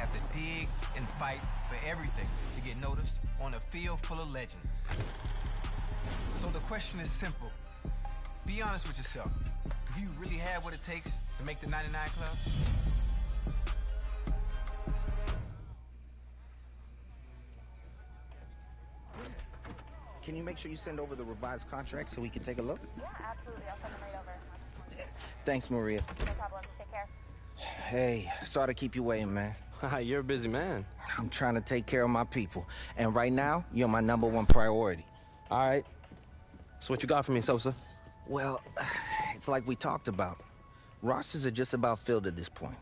have to dig and fight for everything to get noticed on a field full of legends. So the question is simple. Be honest with yourself. Do you really have what it takes to make the 99 Club? Can you make sure you send over the revised contract so we can take a look? Yeah, absolutely. I'll send them right over. Thanks, Maria. No problem. Take care. Hey, sorry to keep you waiting, man. You're a busy man. I'm trying to take care of my people. And right now, you're my #1 priority. All right. So what you got for me, Sosa? Well, it's like we talked about. Rosters are just about filled at this point.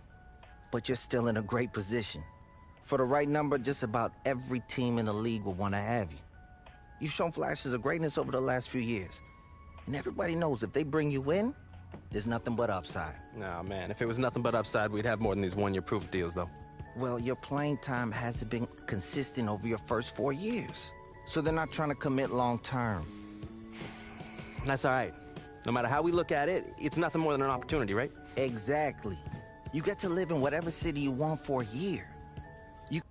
But you're still in a great position. For the right number, just about every team in the league will want to have you. You've shown flashes of greatness over the last few years. And everybody knows if they bring you in, there's nothing but upside. Nah, man, if it was nothing but upside, we'd have more than these one-year proof deals, though. Well, your playing time hasn't been consistent over your first 4 years. So they're not trying to commit long-term. That's all right. No matter how we look at it, it's nothing more than an opportunity, right? Exactly. You get to live in whatever city you want for a year. You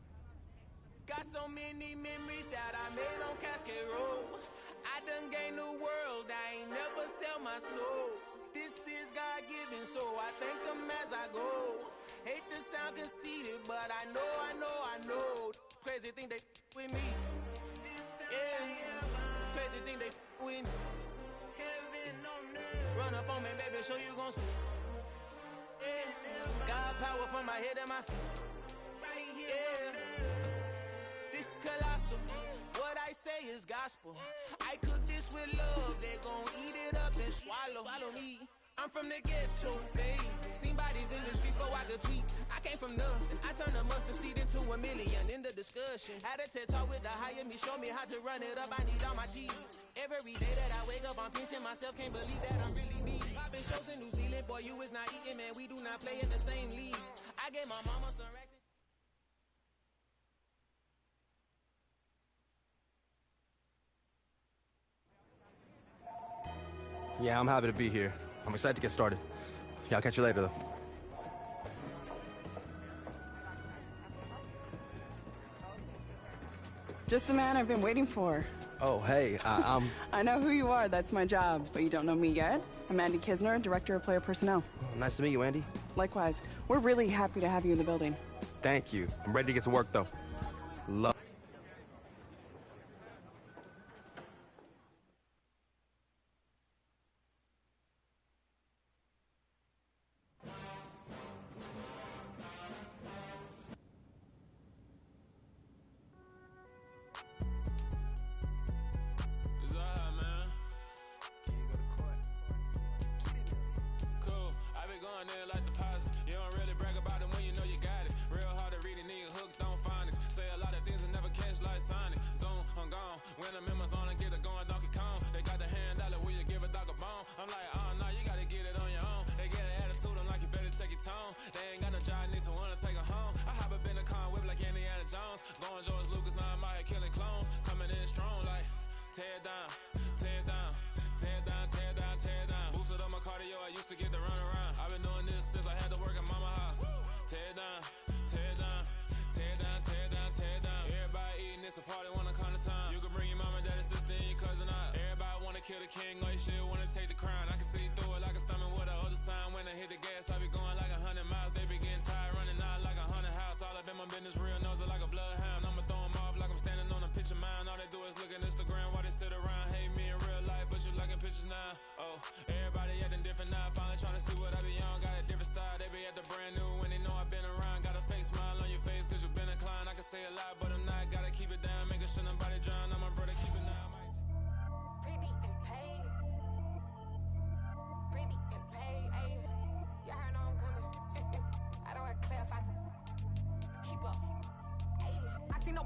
got so many memories that I made on Cascade Road. I done gained the world, I ain't never sell my soul. This is God-given, so I thank him as I go. Hate to sound conceited, but I know. Crazy thing they with me. Yeah, crazy thing they with me. Run up on me, baby, show you gon' see. Yeah, God power from my head and my feet. Yeah, this colossal. What I say is gospel. I cook this with love, they gon' eat it up and swallow me. I'm from the ghetto, babe. Seen bodies in the street so I could tweet. I came from nothing. I turned a mustard seed into a million in the discussion. Had a TED talk with the higher me, show me how to run it up. I need all my cheese. Every day that I wake up, I'm pinching myself. Can't believe that I'm really me. Popping shows in New Zealand, boy, you is not eating, man. We do not play in the same league. I gave my mama some racks. Yeah, I'm happy to be here. I'm excited to get started. Yeah, I'll catch you later, though. Just the man I've been waiting for. Oh, hey, I'm... I know who you are, that's my job, but you don't know me yet? I'm Andy Kisner, Director of Player Personnel. Nice to meet you, Andy. Likewise. We're really happy to have you in the building. Thank you. I'm ready to get to work, though. Love.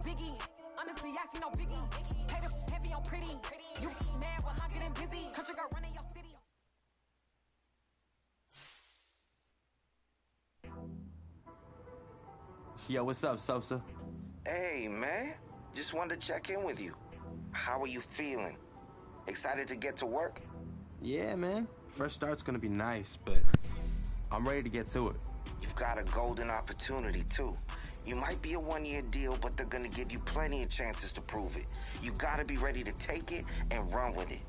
Biggie, honestly, I see no biggie. Hate heavy on pretty. You mad while I'm getting busy. Country girl running your city. Yo, what's up, Sosa? Hey, man. Just wanted to check in with you. How are you feeling? Excited to get to work? Yeah, man. Fresh start's gonna be nice, but I'm ready to get to it. You've got a golden opportunity, too. You might be a one-year deal, but they're gonna give you plenty of chances to prove it. You gotta be ready to take it and run with it.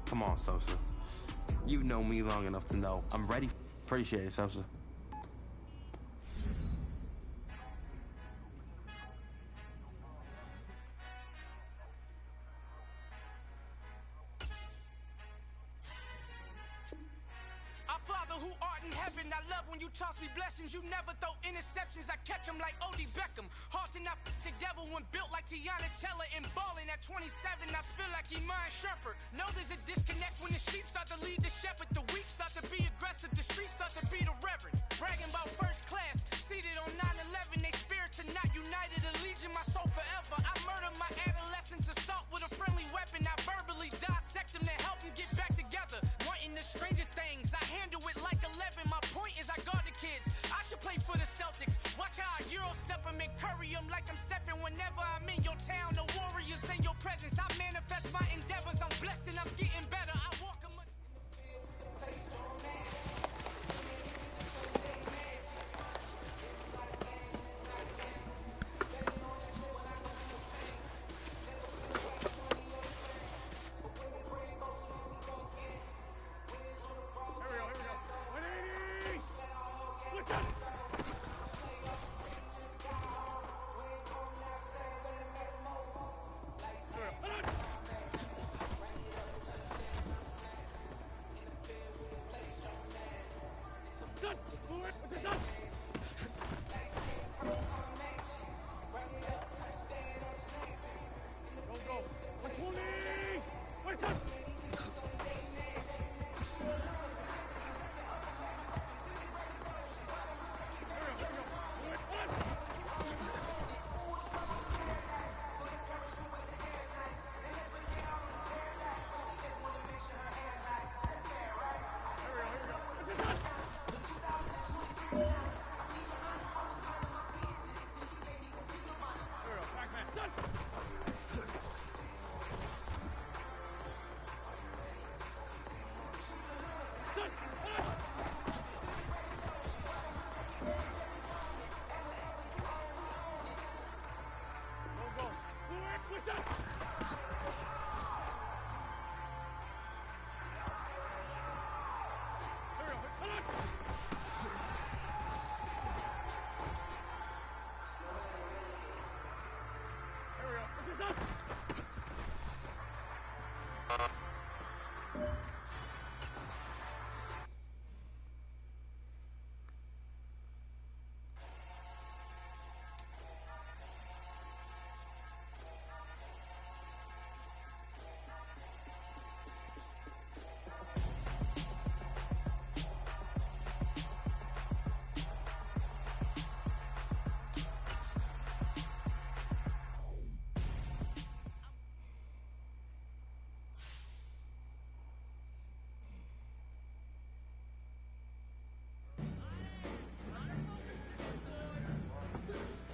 Come on, Sosa. You've known me long enough to know I'm ready. Appreciate it, Sosa. Our Father who art in heaven, I love when you toss me blessings. You never throw interceptions, I catch them like Odie Beckham. Hard to not the devil when built like Tiana Teller and balling at 27. I feel like Iman Shumpert. Know there's a disconnect when the sheep start to lead the shepherd. The weak start to be aggressive, the streets start to be the reverend. Bragging about first class, seated on 9/11. They spirits are not united, a legion, my soul forever. I murder my adolescence, assault with a friendly weapon. I verbally dissect them to help them get back together. Wanting the stranger things, I handle it like 11. My point is I guard the kids. I should play for the Celtics. Watch how I Euro step them and curry them like I'm stepping. Whenever I'm in your town, the Warriors in your presence. I manifest my endeavors. I'm blessed and I'm getting better. I walk among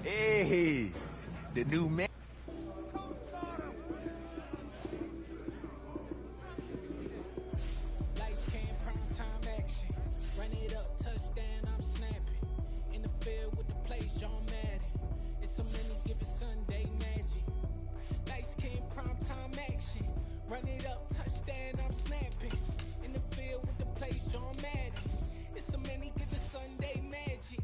Hey, the new man. Lights, cam, prime time action. Run it up, touchdown, I'm snapping. In the field with the plays, John Madden. It's so many given Sunday magic. Lights, cam, prime time action. Run it up, touchdown, I'm snapping. In the field with the plays, John Madden. It's so many given Sunday magic.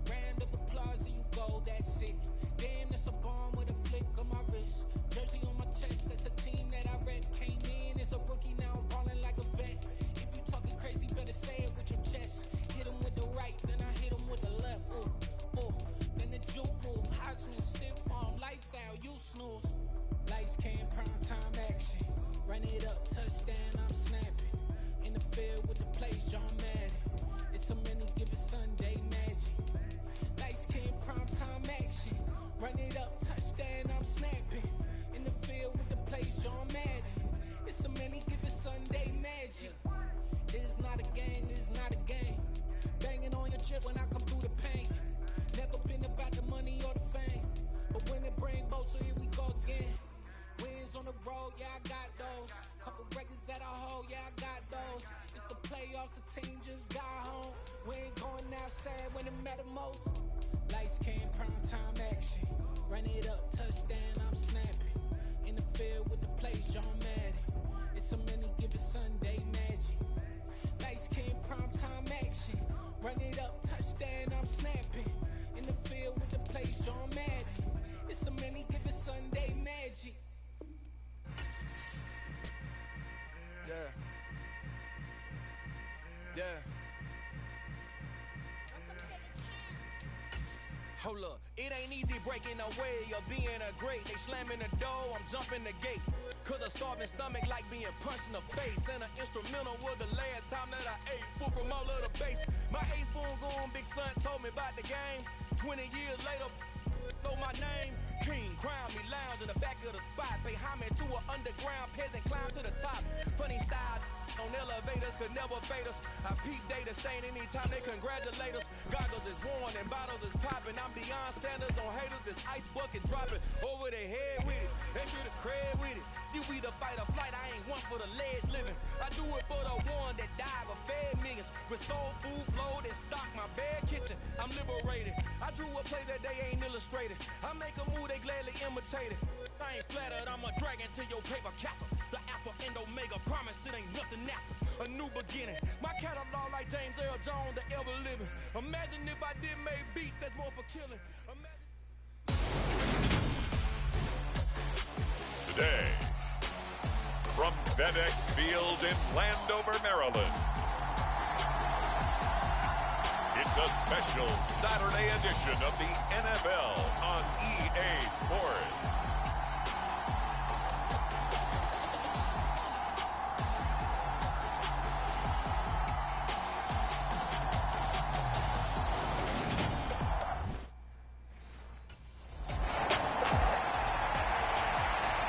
Round of applause and you go, that's it. Damn, that's a bomb with a flick on my wrist. Jersey on my chest, that's a team that I read. Came in as a rookie, now I'm balling like a vet. If you talking crazy, better say it with your chest. Hit him with the right, then I hit him with the left. Ooh, ooh. Then the juke move, Heisman, stiff arm, lights out, you snooze. Lights, cam, prime time action. Run it up, touchdown, I'm snapping. In the field with the plays, John Madden. It's so many given Sunday magic. Lights, cam, prime time action. Run it up, touchdown, I'm snapping. In the field with the plays, John Madden. It's so many given Sunday magic. This is not a game, this is not a game. Banging on your chip when I come through the pain. Never been about the money or the fame. But when it bring both, so here we go again. Wins on the road, yeah, I got those. Couple records that I hold, yeah, I got those. lost, the team just got home. We ain't going outside when it matter most. Lights came, prime time action. Run it up, touchdown, I'm snapping. In the field with the play, John Madden. It's a many given Sunday magic. Lights came, prime time action. Run it up, touchdown, I'm snapping. In the field with the play, John Madden. It's a many given Sunday magic. Yeah. Yeah. Hold up, it ain't easy breaking away or being a great. They slamming the door, I'm jumping the gate. Cause a starving stomach like being punched in the face. And an instrumental was the last time that I ate food from all of the base. My ace boom goon, big son told me about the game. 20 years later, know my name. King, crown me, lounge in the back of the spot. Pay homage to an underground peasant, climb to the top. Funny style on elevators could never fade us. I peep data stain anytime they congratulate us. Goggles is worn and bottles is popping. I'm Deion Sanders on haters, this ice bucket dropping over their head with it. They should have cred with it. You either fight or flight, I ain't one for the ledge living. I do it for the one that died but fed millions. With soul food flowed and stocked my bare kitchen. I'm liberated. I drew a play that they ain't illustrated. I make a move, they gladly imitate it. I ain't flattered, I'm a dragon to your paper castle. The Alpha and Omega, promise it ain't nothing after. A new beginning. My catalog like James Earl Jones, the ever living. Imagine if I did make beats that's more for killing. Today, from FedEx Field in Landover, Maryland, it's a special Saturday edition of the NFL on EA Sports.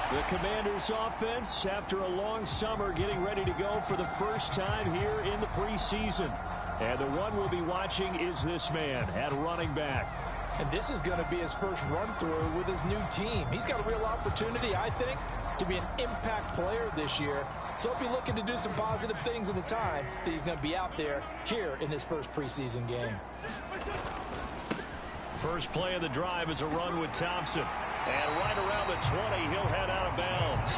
The Commanders offense, after a long summer, getting ready to go for the first time here in the preseason. And the one we'll be watching is this man at running back. And this is going to be his first run-through with his new team. He's got a real opportunity, I think, to be an impact player this year. So he'll be looking to do some positive things in the time that he's going to be out there here in this first preseason game. First play of the drive is a run with Thompson. And right around the 20, he'll head out of bounds.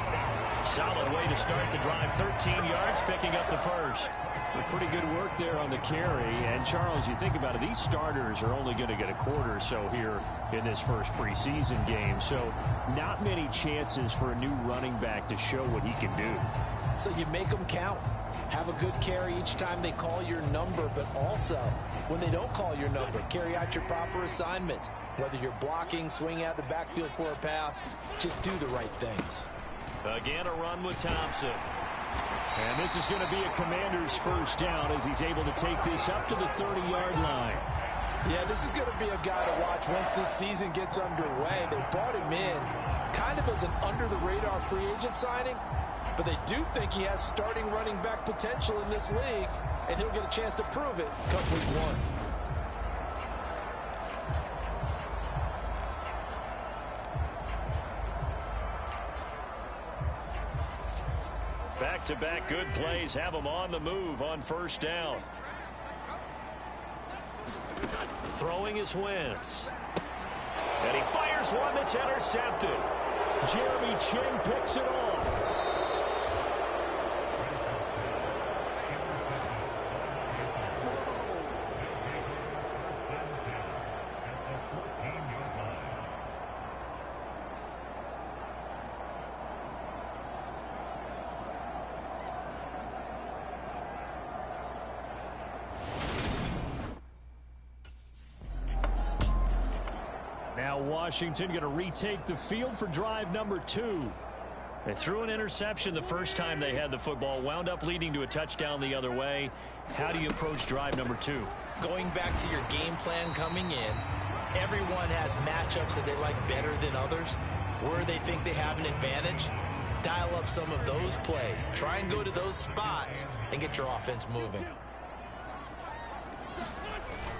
Solid way to start the drive. 13 yards, picking up the first. Pretty good work there on the carry. And, Charles, you think about it, these starters are only going to get a quarter or so here in this first preseason game. So not many chances for a new running back to show what he can do. So you make them count. Have a good carry each time they call your number, but also when they don't call your number, carry out your proper assignments. Whether you're blocking, swinging out the backfield for a pass, just do the right things. Again, a run with Thompson. And this is going to be a Commander's first down as he's able to take this up to the 30-yard line. Yeah, this is going to be a guy to watch once this season gets underway. They brought him in kind of as an under-the-radar free agent signing, but they do think he has starting running back potential in this league, and he'll get a chance to prove it come week one. Back-to-back good plays have him on the move on first down. Throwing is Wentz. And he fires one that's intercepted. Jeremy Chinn picks it off. Washington going to retake the field for drive number 2. They threw an interception the first time they had the football, wound up leading to a touchdown the other way. How do you approach drive number 2? Going back to your game plan coming in, everyone has matchups that they like better than others. Where they think they have an advantage, dial up some of those plays. Try and go to those spots and get your offense moving.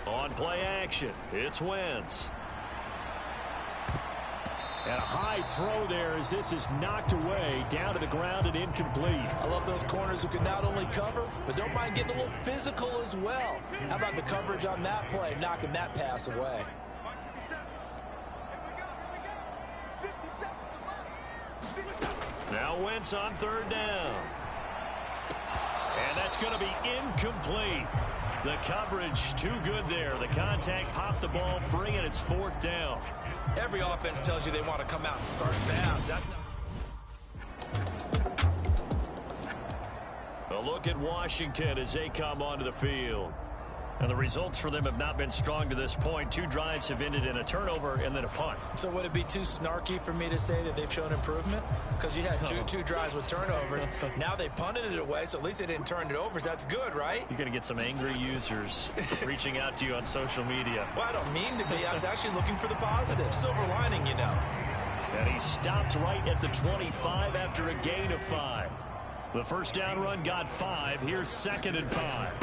On play action, it's Wentz. And a high throw there as this is knocked away, down to the ground and incomplete. I love those corners who can not only cover, but don't mind getting a little physical as well. How about the coverage on that play, knocking that pass away? Now Wentz on third down. And that's going to be incomplete. The coverage too good there. The contact popped the ball free, and it's fourth down. Every offense tells you they want to come out and start fast. That's not... A look at Washington as they come onto the field. And the results for them have not been strong to this point. 2 drives have ended in a turnover and then a punt. So would it be too snarky for me to say that they've shown improvement? Because you had two drives with turnovers. Now they punted it away, so at least they didn't turn it over. So that's good, right? You're going to get some angry users reaching out to you on social media. Well, I don't mean to be. I was actually looking for the positive. Silver lining, you know. And he stopped right at the 25 after a gain of 5. The first down run got 5. Here's 2nd and 5.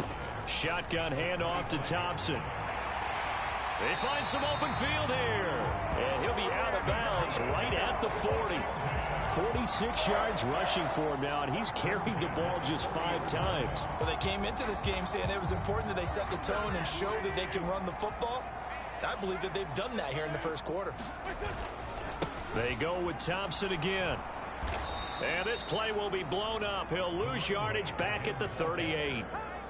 Shotgun handoff to Thompson. They find some open field here. And he'll be out of bounds right at the 40. 46 yards rushing for him now, and he's carried the ball just 5 times. Well, they came into this game saying it was important that they set the tone and show that they can run the football. I believe that they've done that here in the first quarter. They go with Thompson again. And this play will be blown up. He'll lose yardage back at the 38.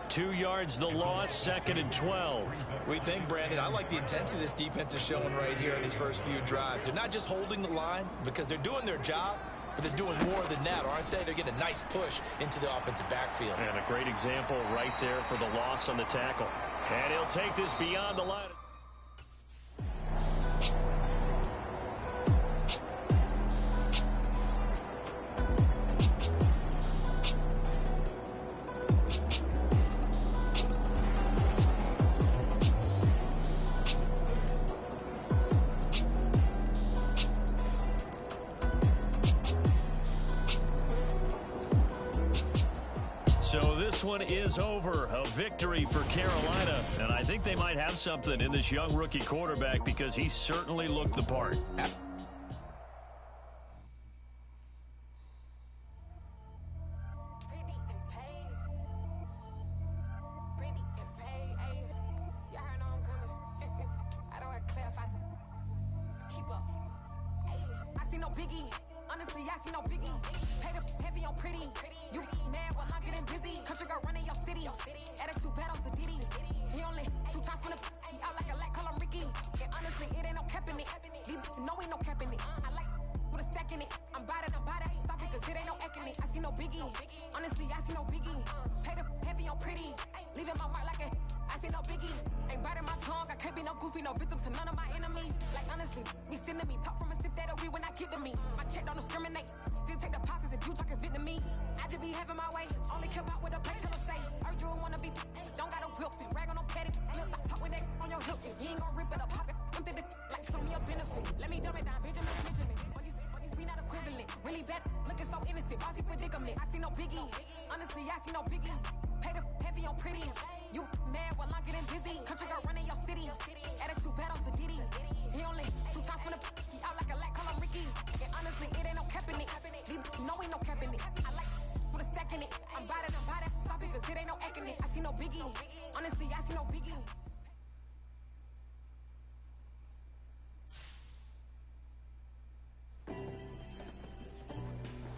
2 yards the loss, 2nd and 12. We think, Brandon, I like the intensity this defense is showing right here in these first few drives. They're not just holding the line because they're doing their job, but they're doing more than that, aren't they? They're getting a nice push into the offensive backfield. And a great example right there for the loss on the tackle. And he'll take this beyond the line. So this one is over. A victory for Carolina. And I think they might have something in this young rookie quarterback because he certainly looked the part.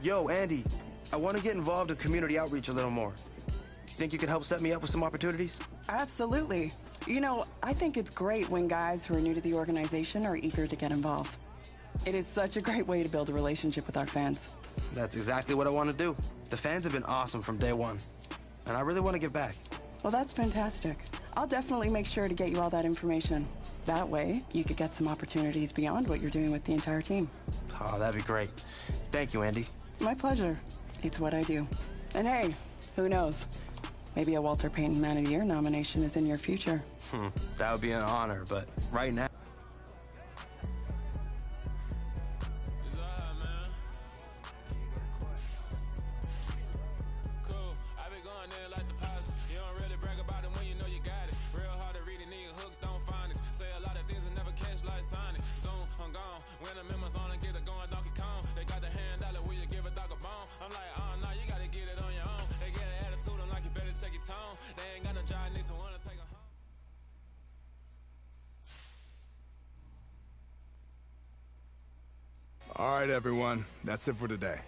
Yo, Andy, I want to get involved in community outreach a little more. You think you could help set me up with some opportunities? Absolutely. You know, I think it's great when guys who are new to the organization are eager to get involved. It is such a great way to build a relationship with our fans. That's exactly what I want to do. The fans have been awesome from day one, and I really want to give back. Well, that's fantastic. I'll definitely make sure to get you all that information. That way, you could get some opportunities beyond what you're doing with the entire team. Oh, that'd be great. Thank you, Andy. My pleasure. It's what I do. And hey, who knows? Maybe a Walter Payton Man of the Year nomination is in your future. That would be an honor, but right now... When the members on All right, everyone. That's it for today.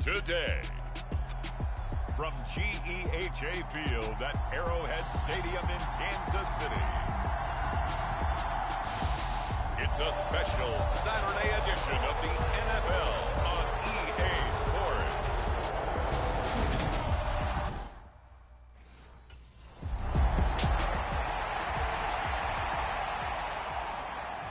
Today, from GEHA Field at Arrowhead Stadium in Kansas City, it's a special Saturday edition of the NFL on EA Sports.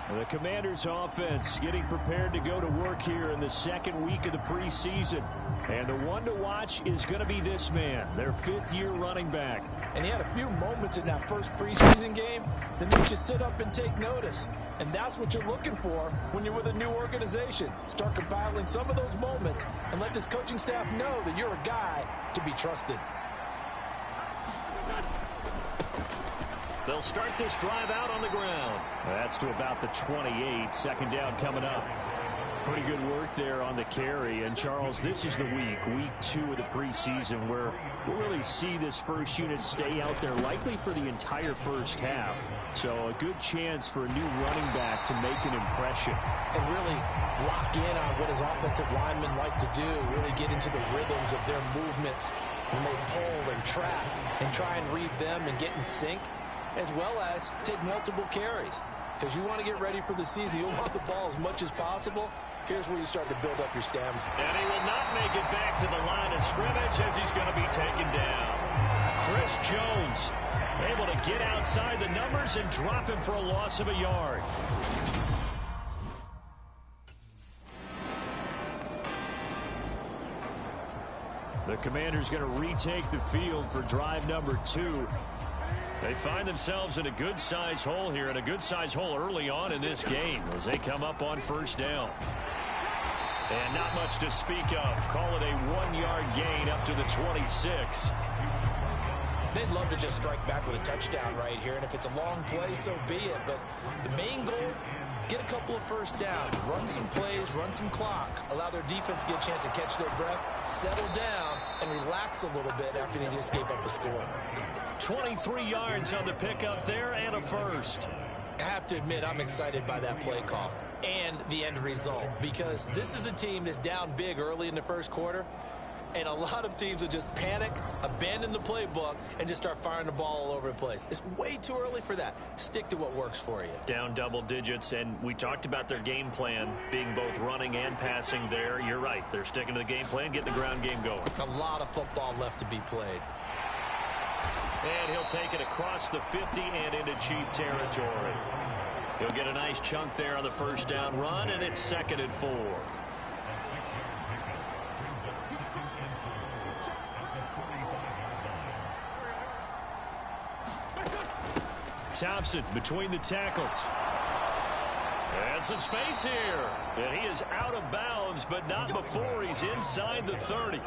The Commanders' offense getting prepared to go to work here in the second week of the preseason. And the one to watch is going to be this man, their fifth-year running back. And he had a few moments in that first preseason game that made you sit up and take notice. And that's what you're looking for when you're with a new organization. Start compiling some of those moments and let this coaching staff know that you're a guy to be trusted. They'll start this drive out on the ground. That's to about the 28. Second down coming up. Pretty good work there on the carry. And, Charles, this is the week 2 of the preseason, where we'll really see this first unit stay out there likely for the entire first half. So a good chance for a new running back to make an impression. And really lock in on what his offensive linemen like to do, really get into the rhythms of their movements when they pull and trap and try and read them and get in sync, as well as take multiple carries. Because you want to get ready for the season. You'll want the ball as much as possible. Here's where you start to build up your stamina. And he will not make it back to the line of scrimmage as he's going to be taken down. Chris Jones able to get outside the numbers and drop him for a loss of a yard. The Commanders going to retake the field for drive number 2. They find themselves in a good-sized hole here, and a good-sized hole early on in this game as they come up on first down. And not much to speak of. Call it a 1-yard gain up to the 26. They'd love to just strike back with a touchdown right here, and if it's a long play, so be it. But the main goal, get a couple of first downs, run some plays, run some clock, allow their defense to get a chance to catch their breath, settle down, and relax a little bit after they just gave up a score. 23 yards on the pickup there and a first. I have to admit, I'm excited by that play call and the end result, because this is a team that's down big early in the first quarter, and a lot of teams will just panic, abandon the playbook, and just start firing the ball all over the place. It's way too early for that. Stick to what works for you. Down double digits, and we talked about their game plan being both running and passing there. You're right. They're sticking to the game plan, getting the ground game going. A lot of football left to be played. And he'll take it across the 50 and into Chief territory. He'll get a nice chunk there on the first down run, and it's 2nd and 4. Thompson between the tackles. And some space here. And he is out of bounds, but not before he's inside the 30.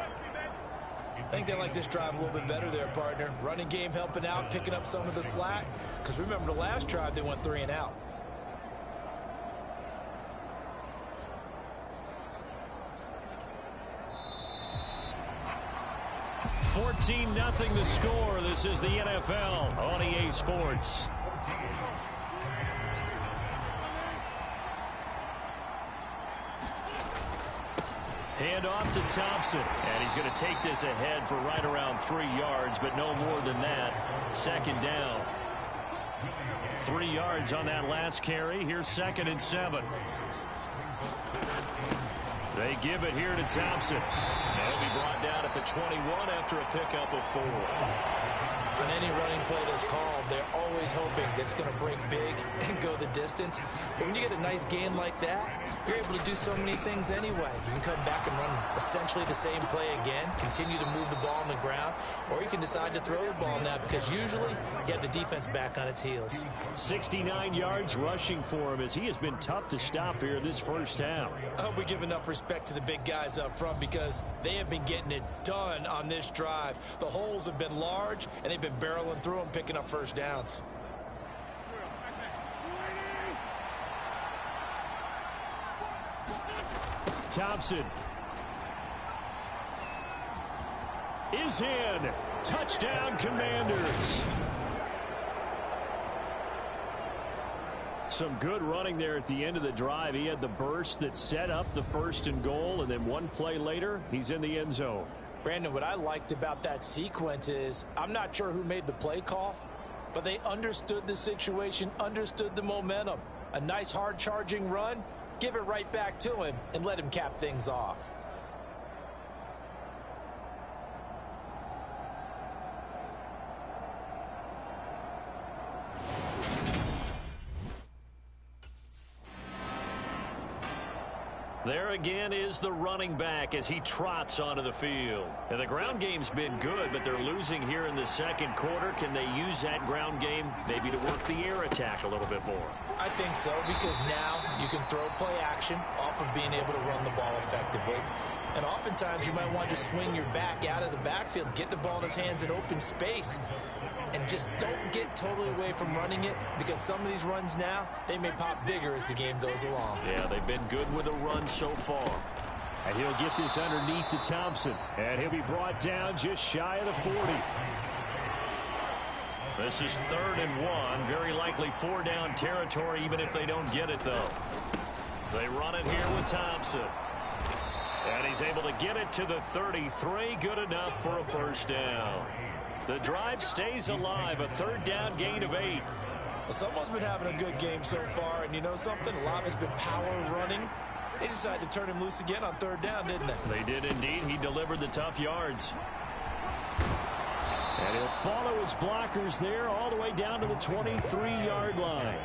I think they like this drive a little bit better there, partner. Running game helping out, picking up some of the slack. Because remember, the last drive, they went 3 and out. $14-0 the score. This is the NFL on EA Sports. Hand off to Thompson. And he's going to take this ahead for right around 3 yards, but no more than that. Second down. 3 yards on that last carry. Here's 2nd and 7. They give it here to Thompson. He'll be brought down at the 21 after a pickup of 4. On any running play that's called, they're always hoping that it's going to break big and go the distance. But when you get a nice gain like that, you're able to do so many things anyway. You can come back and run essentially the same play again, continue to move the ball on the ground, or you can decide to throw the ball now because usually you have the defense back on its heels. 69 yards rushing for him as he has been tough to stop here this first half. I hope we give enough respect to the big guys up front because they have been getting it done on this drive. The holes have been large, and they've been barreling through them, picking up first downs. Thompson is in. Touchdown, Commanders. Some good running there at the end of the drive. He had the burst that set up the 1st and goal, and then one play later, he's in the end zone. Brandon, what I liked about that sequence is I'm not sure who made the play call, but they understood the situation, understood the momentum. A nice hard-charging run, give it right back to him, and let him cap things off. There again is the running back as he trots onto the field. And the ground game's been good, but they're losing here in the second quarter. Can they use that ground game maybe to work the air attack a little bit more? I think so, because now you can throw play action off of being able to run the ball effectively. And oftentimes you might want to swing your back out of the backfield, get the ball in his hands in open space, and just don't get totally away from running it, because some of these runs now, they may pop bigger as the game goes along. Yeah, they've been good with a run so far. And he'll get this underneath to Thompson. And he'll be brought down just shy of the 40. This is 3rd and 1. Very likely 4-down territory, even if they don't get it, though. They run it here with Thompson. And he's able to get it to the 33. Good enough for a 1st down. The drive stays alive. A 3rd down gain of 8. Well, someone's been having a good game so far, and you know something? A lot has been power running. They decided to turn him loose again on 3rd down, didn't they? They did indeed. He delivered the tough yards. And he'll follow his blockers there all the way down to the 23-yard line.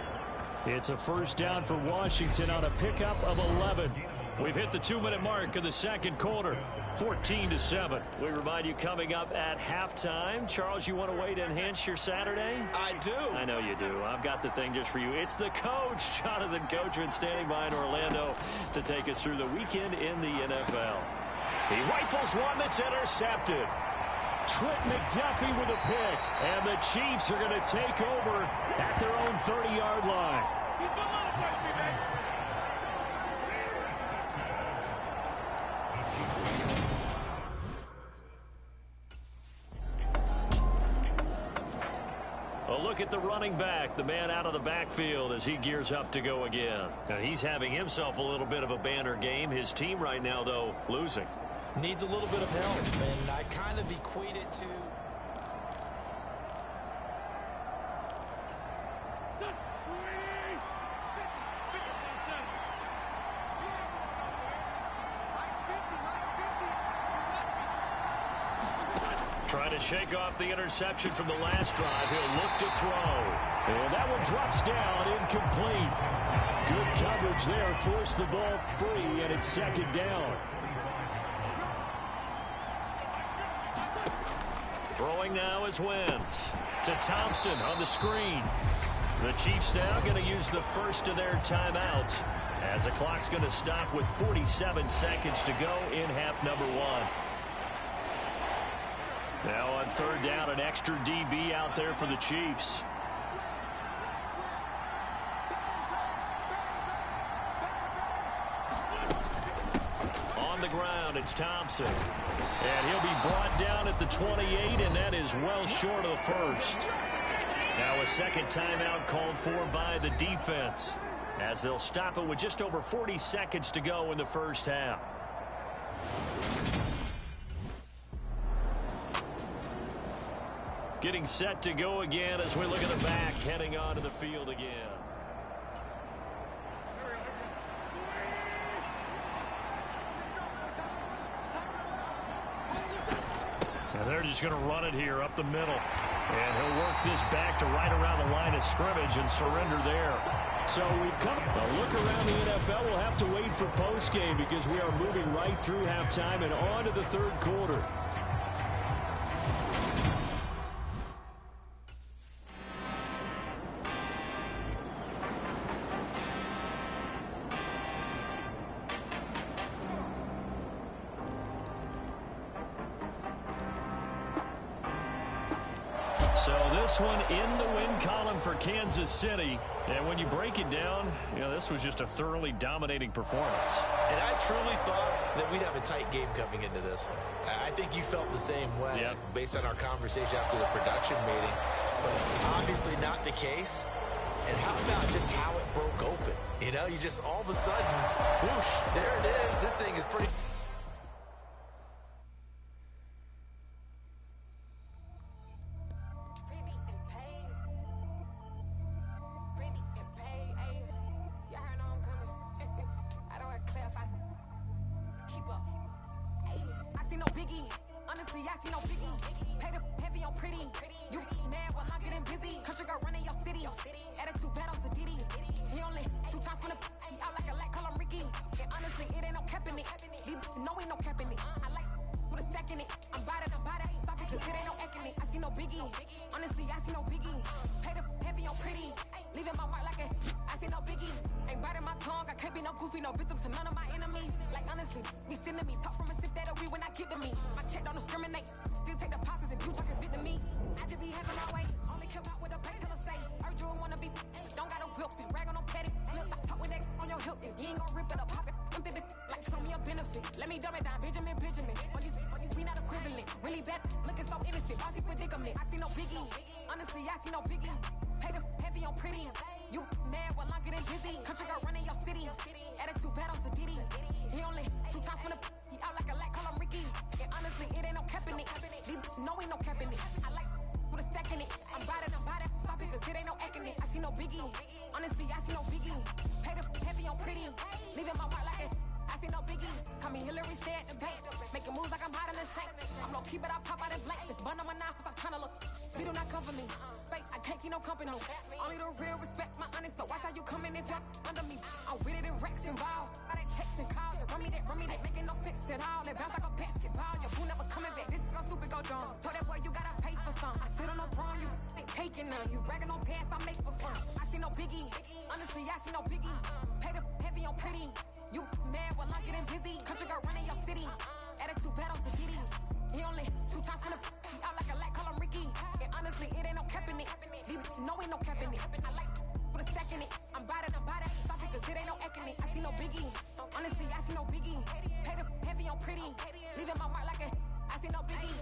It's a 1st down for Washington on a pickup of 11. We've hit the 2-minute mark of the second quarter. 14-7. We remind you coming up at halftime. Charles, you want a way to enhance your Saturday? I do. I know you do. I've got the thing just for you. It's the coach, Jonathan Coachman, standing by in Orlando to take us through the weekend in the NFL. He rifles one that's intercepted. Trent McDuffie with a pick. And the Chiefs are going to take over at their own 30-yard line. A look at the running back, the man out of the backfield as he gears up to go again. Now he's having himself a little bit of a banner game. His team right now, though, losing. Needs a little bit of help, and I kind of equate it to... Trying to shake off the interception from the last drive. He'll look to throw. And that one drops down, incomplete. Good coverage there. Forced the ball free, and it's 2nd down. Throwing now is Wentz. To Thompson on the screen. The Chiefs now going to use the first of their timeouts as the clock's going to stop with 47 seconds to go in half number 1. Now on 3rd down, an extra DB out there for the Chiefs. On the ground, it's Thompson. And he'll be brought down at the 28, and that is well short of the first. Now a 2nd timeout called for by the defense as they'll stop it with just over 40 seconds to go in the first half. Getting set to go again as we look at the back, heading onto the field again. And they're just going to run it here up the middle. And he'll work this back to right around the line of scrimmage and surrender there. So we've come a look around the NFL. We'll have to wait for postgame because we are moving right through halftime and on to the third quarter. So this one in the win column for Kansas City. And when you break it down, this was just a thoroughly dominating performance. And I truly thought that we'd have a tight game coming into this. I think you felt the same way based on our conversation after the production meeting. But obviously not the case. And how about just how it broke open? You just all of a sudden, whoosh, there it is. This thing is pretty... Let me dumb it down, Benjamin. We not equivalent. Really bad, looking so innocent. Bossy predicament. I see no biggie. Honestly, I see no biggie. Pay the heavy on pretty. You mad while I'm getting busy. Country girl running your city. Attitude bad on Sadidi. He only 2 times from the he out like a light, call him Ricky. And honestly, it ain't no cap in it. No, ain't no cap in it. I like with a stack in it. I'm bout it. Stop it, cause it ain't no acting it. I see no biggie. Honestly, I see no biggie. Pay the heavy on pretty. Leaving my mark like it. I see no biggie. Call me Hillary, stay at the bank. Making moves like I'm hot in the shank. I'm low key, but I pop out in blank. This bun on my knife, I'm trying to look. They do not cover me. Fake, I can't keep no company. Only the real respect my honest. So watch how you come in if you're under me. I'm with it in Rex involved. I they text and calls. Run me that. Making no sense at all. They bounce like a basketball. Your boo never coming back. This go stupid, go dumb. Told that boy you gotta pay for some. I sit on no throne, you ain't taking none. You bragging on pants, I make for fun. I see no biggie. Honestly, I see no biggie. Pay the heavy on pretty. You mad while I'm getting busy. Country girl running your city. Attitude bad on Sadidi. He only 2 times from the he out like a light, call him Ricky. And honestly, it ain't no cap in it. No, ain't no cap in it. I like with a stack in it. I'm bout it. Stop it, cause it ain't no acting it. I see no biggie. Honestly, I see no biggie. Pay the heavy on pretty. Leaving my mark like a I see no biggie.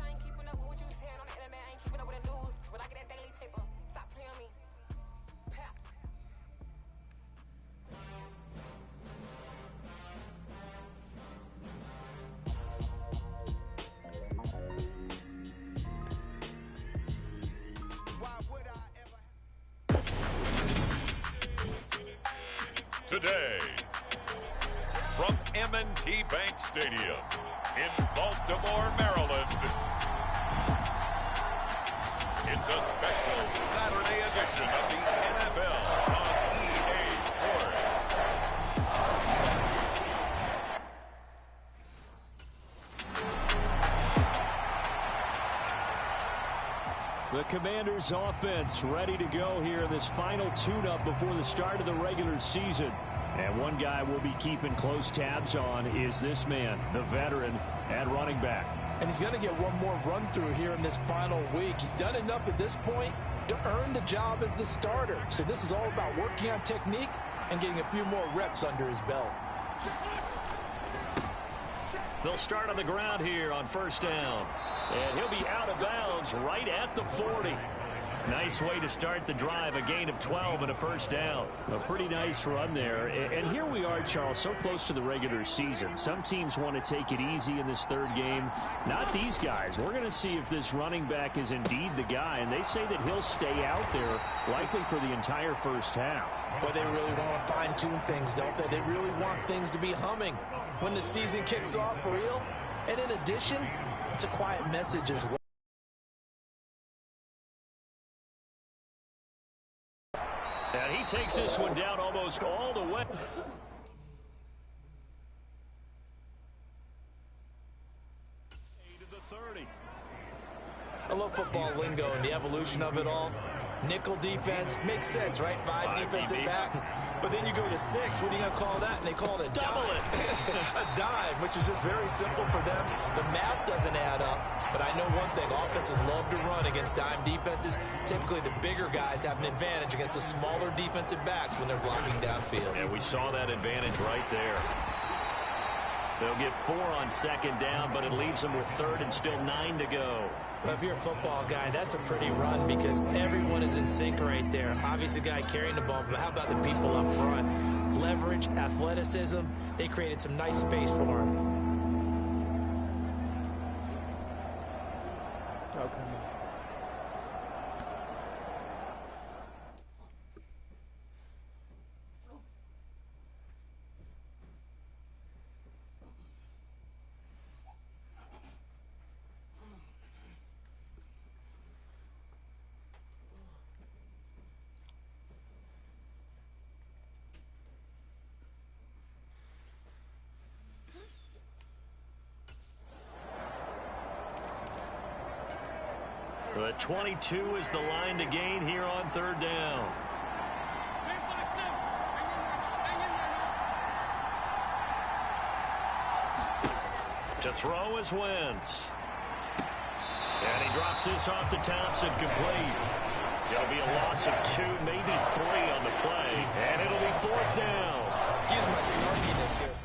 I ain't keeping up with what you saying on the internet. I ain't keeping up with the news. But I get that daily paper. Stop playing me. Today, from M&T Bank Stadium in Baltimore, Maryland, it's a special Saturday edition of the NFL on EA Sports. The Commanders' offense ready to go here in this final tune-up before the start of the regular season. And one guy we'll be keeping close tabs on is this man, the veteran at running back. And he's going to get one more run-through here in this final week. He's done enough at this point to earn the job as the starter. So this is all about working on technique and getting a few more reps under his belt. They'll start on the ground here on first down. And he'll be out of bounds right at the 40. Nice way to start the drive, a gain of 12 and a first down. A pretty nice run there. And here we are, Charles, so close to the regular season. Some teams want to take it easy in this third game. Not these guys. We're going to see if this running back is indeed the guy, and they say that he'll stay out there likely for the entire first half. But they really want to fine-tune things, don't they? They really want things to be humming when the season kicks off for real. And in addition, it's a quiet message as well. And he takes this one down almost all the way. To the 30. I love football lingo and the evolution of it all. Nickel defense makes sense, right? Five defensive backs. But then you go to 6. What are you going to call that? And they call it a double a dive, which is just very simple for them. The math doesn't add up. But I know one thing. Offenses love to run against dime defenses. Typically, the bigger guys have an advantage against the smaller defensive backs when they're blocking downfield. And we saw that advantage right there. They'll get 4 on second down, but it leaves them with third and still 9 to go. Well, if you're a football guy, that's a pretty run because everyone is in sync right there. Obviously, the guy carrying the ball, but how about the people up front? Leverage, athleticism, they created some nice space for him. The 22 is the line to gain here on third down. To throw is Wentz. And he drops this off to Thompson, complete. It'll be a loss of 2, maybe 3 on the play. And it'll be fourth down. Excuse my snarkiness here.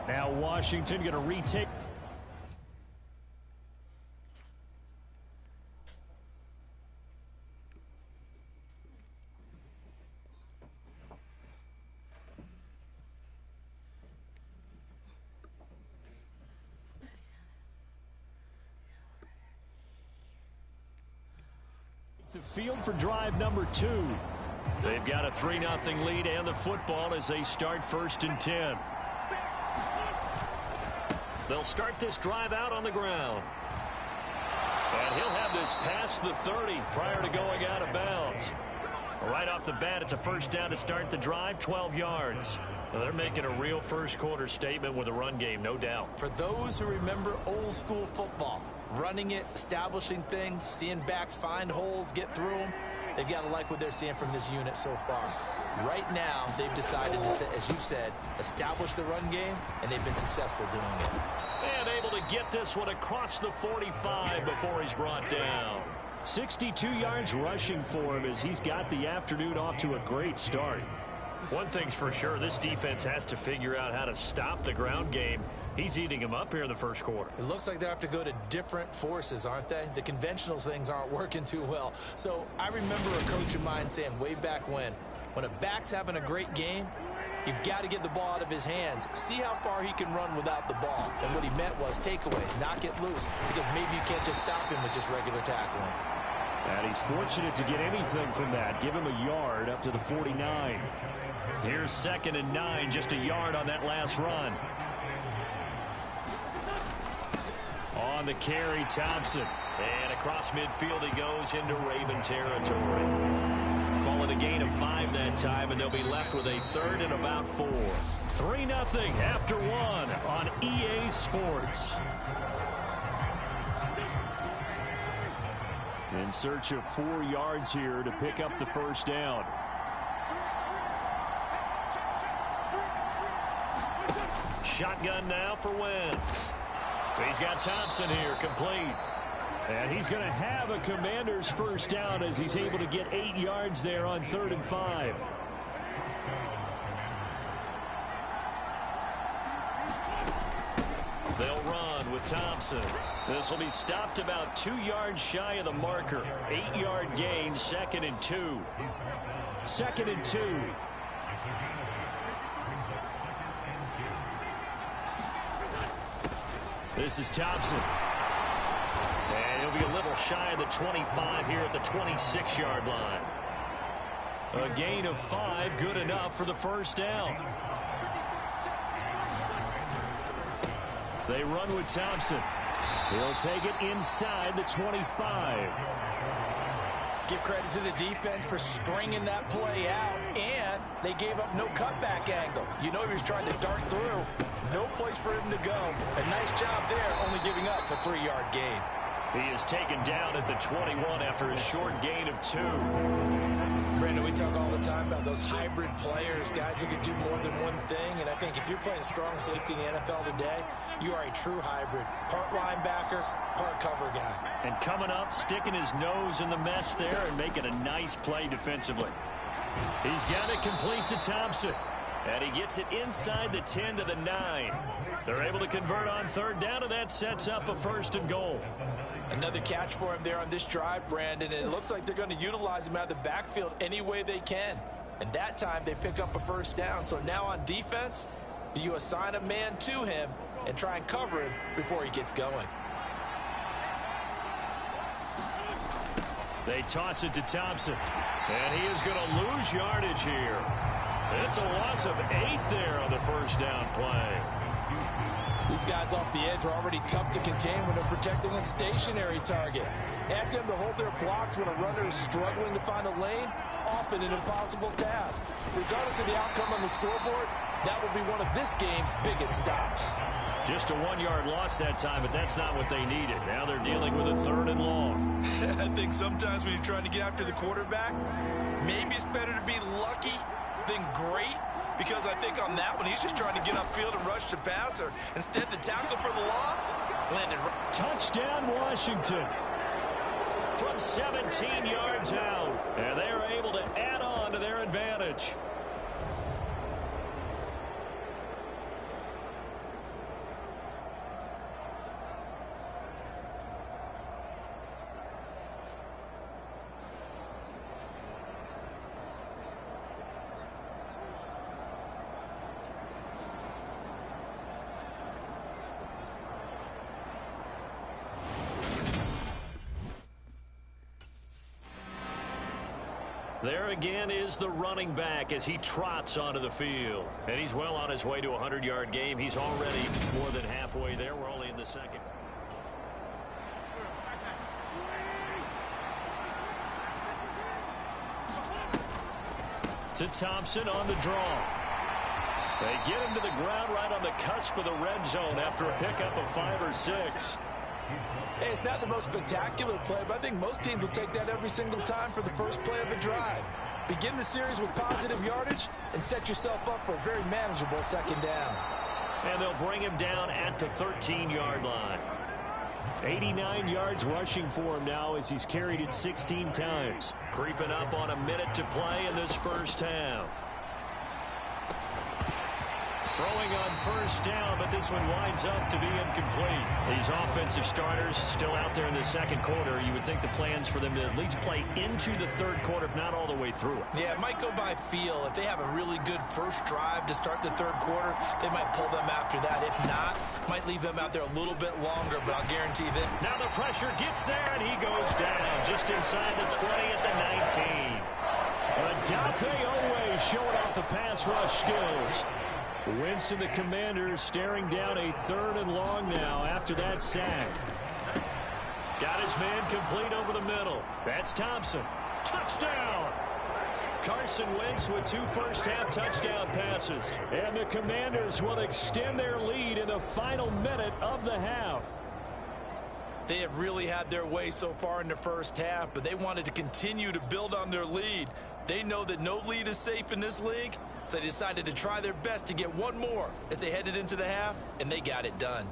Now Washington going to retake. The field for drive number 2. They've got a 3-0 lead and the football as they start 1st and 10. They'll start this drive out on the ground. And he'll have this past the 30 prior to going out of bounds. Right off the bat, it's a first down to start the drive, 12 yards. Well, they're making a real first quarter statement with a run game, no doubt. For those who remember old school football, running it, establishing things, seeing backs find holes, get through them, they've got to like what they're seeing from this unit so far. Right now, they've decided to, as you said, establish the run game, and they've been successful doing it. And able to get this one across the 45 before he's brought down. 62 yards rushing for him as he's got the afternoon off to a great start. One thing's for sure, this defense has to figure out how to stop the ground game. He's eating him up here in the first quarter. It looks like they have to go to different forces, aren't they? The conventional things aren't working too well. So I remember a coach of mine saying way back when a back's having a great game, you've got to get the ball out of his hands. See how far he can run without the ball. And what he meant was takeaways, knock it loose, because maybe you can't just stop him with just regular tackling. And he's fortunate to get anything from that. Give him a yard up to the 49. Here's 2nd and 9, just a yard on that last run. On the carry, Thompson. And across midfield he goes into Raven territory. Call it a gain of 5 that time, and they'll be left with a 3rd and about 4. 3-0 after 1 on EA Sports. In search of 4 yards here to pick up the first down. Shotgun now for Wentz. He's got Thompson here, complete. And he's going to have a Commander's first down as he's able to get 8 yards there on 3rd and 5. They'll run with with Thompson. This will be stopped about 2 yards shy of the marker. 8-yard gain, 2nd and 2. 2nd and 2. This is Thompson. And he'll be a little shy of the 25 here at the 26-yard line. A gain of 5, good enough for the first down. They run with Thompson. He'll take it inside the 25. Give credit to the defense for stringing that play out, and they gave up no cutback angle. You know he was trying to dart through. No place for him to go. A nice job there, only giving up a 3-yard gain. He is taken down at the 21 after a short gain of 2. Brandon, we talk all the time about those hybrid players, guys who can do more than one thing, and I think if you're playing strong safety in the NFL today, you are a true hybrid. Part linebacker, part cover guy. And coming up, sticking his nose in the mess there and making a nice play defensively. He's got it complete to Thompson. And he gets it inside the 10 to the 9. They're able to convert on 3rd down, and that sets up a 1st and goal. Another catch for him there on this drive, Brandon, and it looks like they're going to utilize him out of the backfield any way they can. And that time they pick up a 1st down. So now on defense, do you assign a man to him and try and cover him before he gets going? They toss it to Thompson. And he is going to lose yardage here. It's a loss of 8 there on the 1st down play. These guys off the edge are already tough to contain when they're protecting a stationary target. Ask them to hold their blocks when a runner is struggling to find a lane, often an impossible task. Regardless of the outcome on the scoreboard, that will be one of this game's biggest stops. Just a 1-yard loss that time, but that's not what they needed. Now they're dealing with a 3rd and long. I think sometimes when you're trying to get after the quarterback, maybe it's better to be lucky than great, because I think on that one, he's just trying to get upfield and rush the passer. Instead, the tackle for the loss landed. Touchdown, Washington. From 17 yards out. And they are able to add on to their advantage. There again is the running back as he trots onto the field. And he's well on his way to a 100-yard game. He's already more than halfway there. We're only in the 2nd. To Thompson on the draw. They get him to the ground right on the cusp of the red zone after a pickup of 5 or 6. Hey, it's not the most spectacular play, but I think most teams will take that every single time for the first play of a drive. Begin the series with positive yardage and set yourself up for a very manageable 2nd down. And they'll bring him down at the 13-yard line. 89 yards rushing for him now as he's carried it 16 times. Creeping up on a minute to play in this first half. Throwing on 1st down, but this one winds up to be incomplete. These offensive starters still out there in the 2nd quarter. You would think the plans for them to at least play into the 3rd quarter, if not all the way through it. Yeah, it might go by feel. If they have a really good first drive to start the 3rd quarter, they might pull them after that. If not, might leave them out there a little bit longer, but I'll guarantee that. Now the pressure gets there, and he goes down just inside the 20 at the 19. Odafe Oweh showing off the pass rush skills. Wentz and the Commanders staring down a 3rd and long now after that sack. Got his man complete over the middle. That's Thompson. Touchdown! Carson Wentz with 2 first-half touchdown passes. And the Commanders will extend their lead in the final minute of the half. They have really had their way so far in the first half, but they wanted to continue to build on their lead. They know that no lead is safe in this league, so they decided to try their best to get one more as they headed into the half, and they got it done.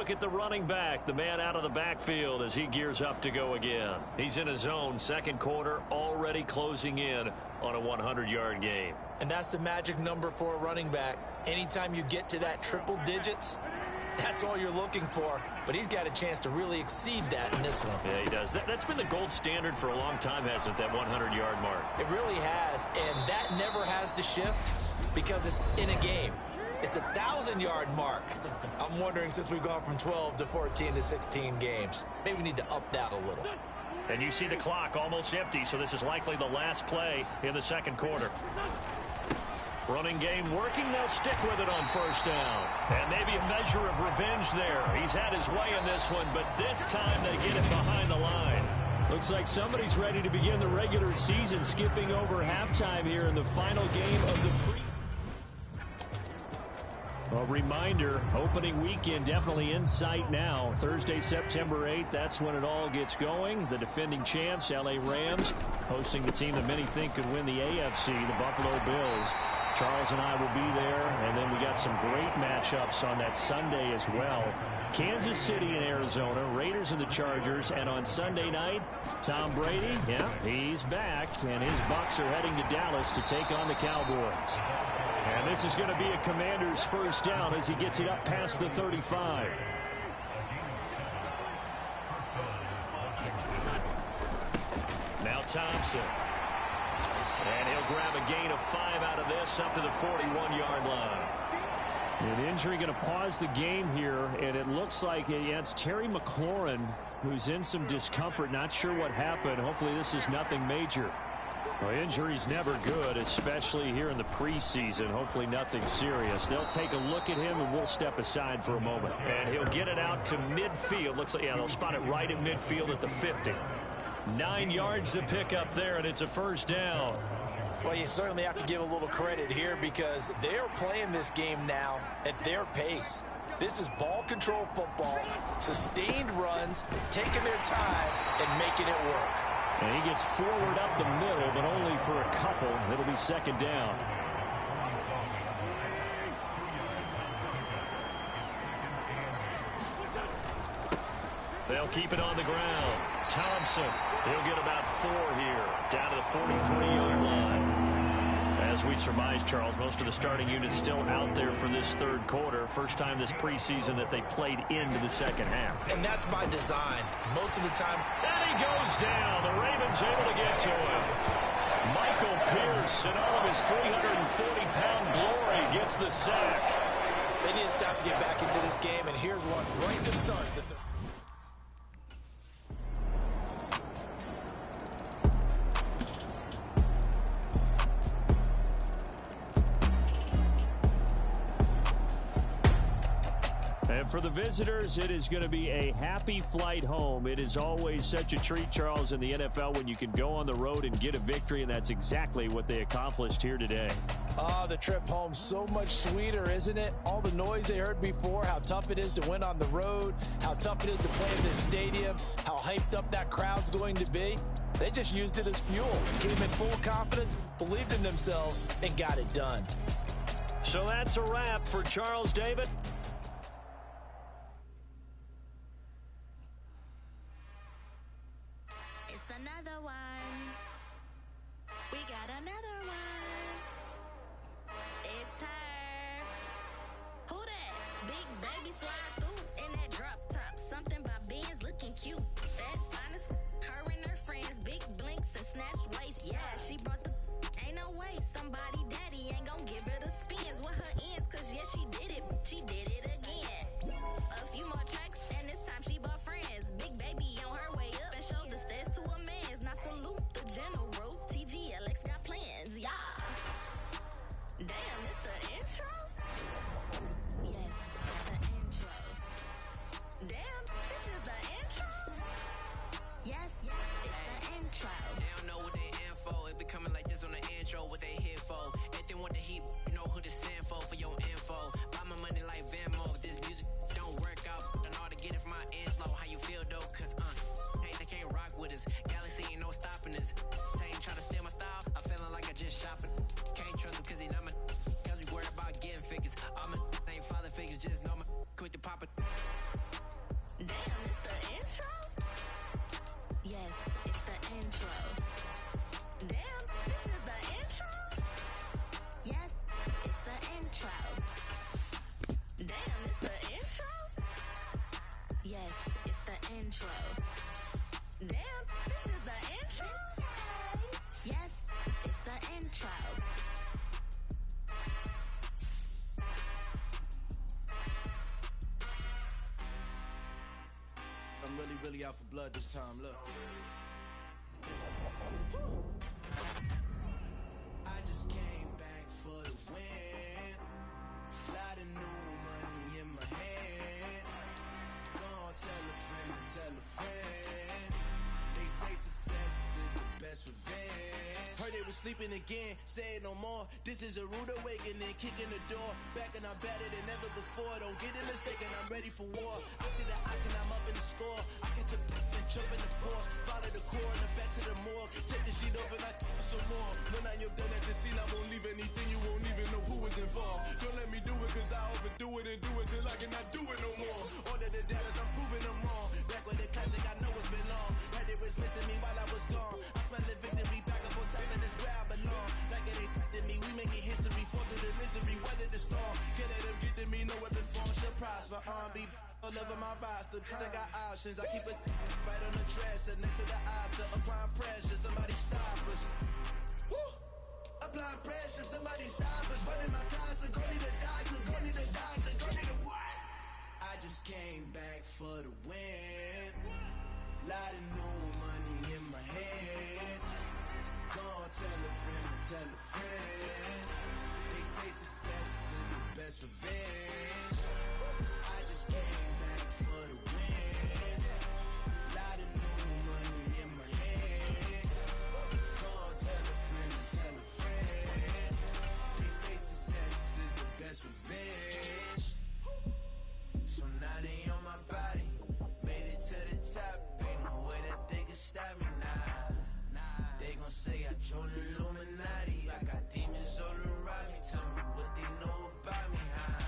look at the running back, the man out of the backfield as he gears up to go again. He's in his zone, second quarter, already closing in on a 100-yard game. And that's the magic number for a running back. Anytime you get to that triple digits, that's all you're looking for. But he's got a chance to really exceed that in this one. Yeah, he does. That's been the gold standard for a long time, hasn't it, that 100-yard mark? It really has, and that never has to shift because it's in a game. It's a 1,000-yard mark. I'm wondering, since we've gone from 12 to 14 to 16 games, maybe we need to up that a little. And you see the clock almost empty, so this is likely the last play in the second quarter. Running game working, they'll stick with it on first down. And maybe a measure of revenge there. He's had his way in this one, but this time they get it behind the line. Looks like somebody's ready to begin the regular season, skipping over halftime here in the final game of the A reminder, opening weekend definitely in sight now. Thursday, September 8th, that's when it all gets going. The defending champs, LA Rams, hosting the team that many think could win the AFC, the Buffalo Bills. Charles and I will be there, and then we got some great matchups on that Sunday as well. Kansas City and Arizona, Raiders and the Chargers, and on Sunday night, Tom Brady, yeah, he's back, and his Bucs are heading to Dallas to take on the Cowboys. And this is going to be a Commander's first down as he gets it up past the 35. Now Thompson. And he'll grab a gain of 5 out of this up to the 41-yard line. An injury going to pause the game here, and it looks like it's Terry McLaurin who's in some discomfort. Not sure what happened. Hopefully this is nothing major. Well, injury's never good, especially here in the preseason. Hopefully nothing serious. They'll take a look at him, and we'll step aside for a moment. And he'll get it out to midfield. Looks like, yeah, they'll spot it right at midfield at the 50. 9 yards to pick up there, and it's a first down. Well, you certainly have to give a little credit here because they're playing this game now at their pace. This is ball control football, sustained runs, taking their time, and making it work. And he gets forward up the middle, but only for a couple. It'll be second down. They'll keep it on the ground. Thompson, he'll get about 4 here, down to the 43-yard line. As we surmise, Charles, most of the starting units still out there for this third quarter. First time this preseason that they played into the second half. And that's by design. Most of the time. And he goes down. The Ravens able to get to him. Michael Pierce, in all of his 340-pound glory, gets the sack. They need to stop to get back into this game, and here's one right to start. For the visitors, it is going to be a happy flight home. It is always such a treat, Charles, in the NFL when you can go on the road and get a victory, and that's exactly what they accomplished here today. The trip home so much sweeter, isn't it? All the noise they heard before, how tough it is to win on the road, how tough it is to play in this stadium, how hyped up that crowd's going to be. They just used it as fuel, came in full confidence, believed in themselves, and got it done. So that's a wrap for Charles David. Another one. We got another one. It's her. Who that? Big baby slide through in that drop top. Something by Benz looking cute. That's honest. Her and her friends, big blinks and snatch waist. Yeah, she brought the. Ain't no way. Somebody daddy ain't gon' give her the spins with her ends. Cause yeah, she did it. She did it again. A few more tracks and this time she bought friends. Big baby on her way up and showed the stairs to a man's. Not salute the general. TGLX got plans, yeah. intro. Damn, this is the intro? Yes, it's the intro. I'm really out for blood this time, look. I just came back for the win. Lot of new money in my hand. Gonna tell a friend. They say success is the best revenge. Heard they was sleeping again, say it no more. This is a rude awakening, kicking the door. Back and I'm better than ever before. Don't get it mistaken, I'm ready for war. I see the option, I'm up in the score. I catch a and jump in the course. Follow the core and the back to the morgue. Take the sheet off and I some more. When I am done at the scene, I won't leave anything. You won't even know who was involved. Don't let me do it, cause I overdo it and do it till I cannot do it no more. All of the doubters, I'm proving them wrong. Back with the classic, I know it's been long. Heard it was missing me while I was gone. I smell the victory back up on top, and it's where I belong. Like it ain't to me, we making history. Fall through the misery, weather the storm. Can't let them get to me, no weapon form should prosper. Be all over my roster, I got options. I keep it right on the dresser, next to the Oscar. Applying pressure, somebody stop us. Woo! Applying pressure, somebody stop us. Running my closet, go need a doctor, go need a doctor, go need a what? I just came back for the win. Lot of new money in my hand. Gonna tell a friend. They say success is the best revenge. I just came back for the win. Lot of new money in my hand. Gonna tell a friend. They say success is the best revenge. So now they on my body. Made it to the top. Ain't no way that they can stop me now. They gon' say I joined the Illuminati. I got demons all around me. Tell me what they know about me, huh?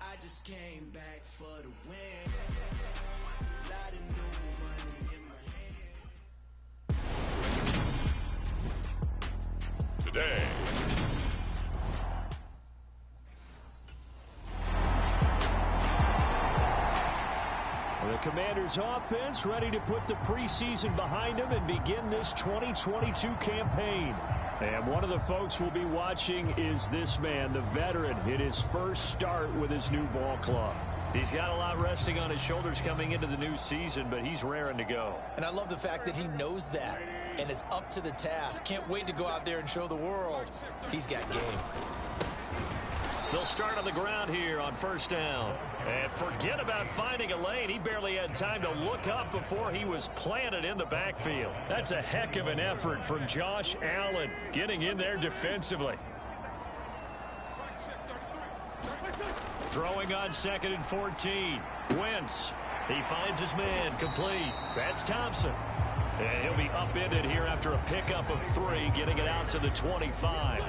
I just came back for the win. Lot of new money in my hand. Today. The Commanders' offense ready to put the preseason behind them and begin this 2022 campaign. And one of the folks we'll be watching is this man, the veteran, in his first start with his new ball club. He's got a lot resting on his shoulders coming into the new season, but he's raring to go. And I love the fact that he knows that and is up to the task. Can't wait to go out there and show the world he's got game. They'll start on the ground here on first down. And forget about finding a lane. He barely had time to look up before he was planted in the backfield. That's a heck of an effort from Josh Allen getting in there defensively. Throwing on 2nd and 14. Wentz. He finds his man complete. That's Thompson. And he'll be upended here after a pickup of 3, getting it out to the 25.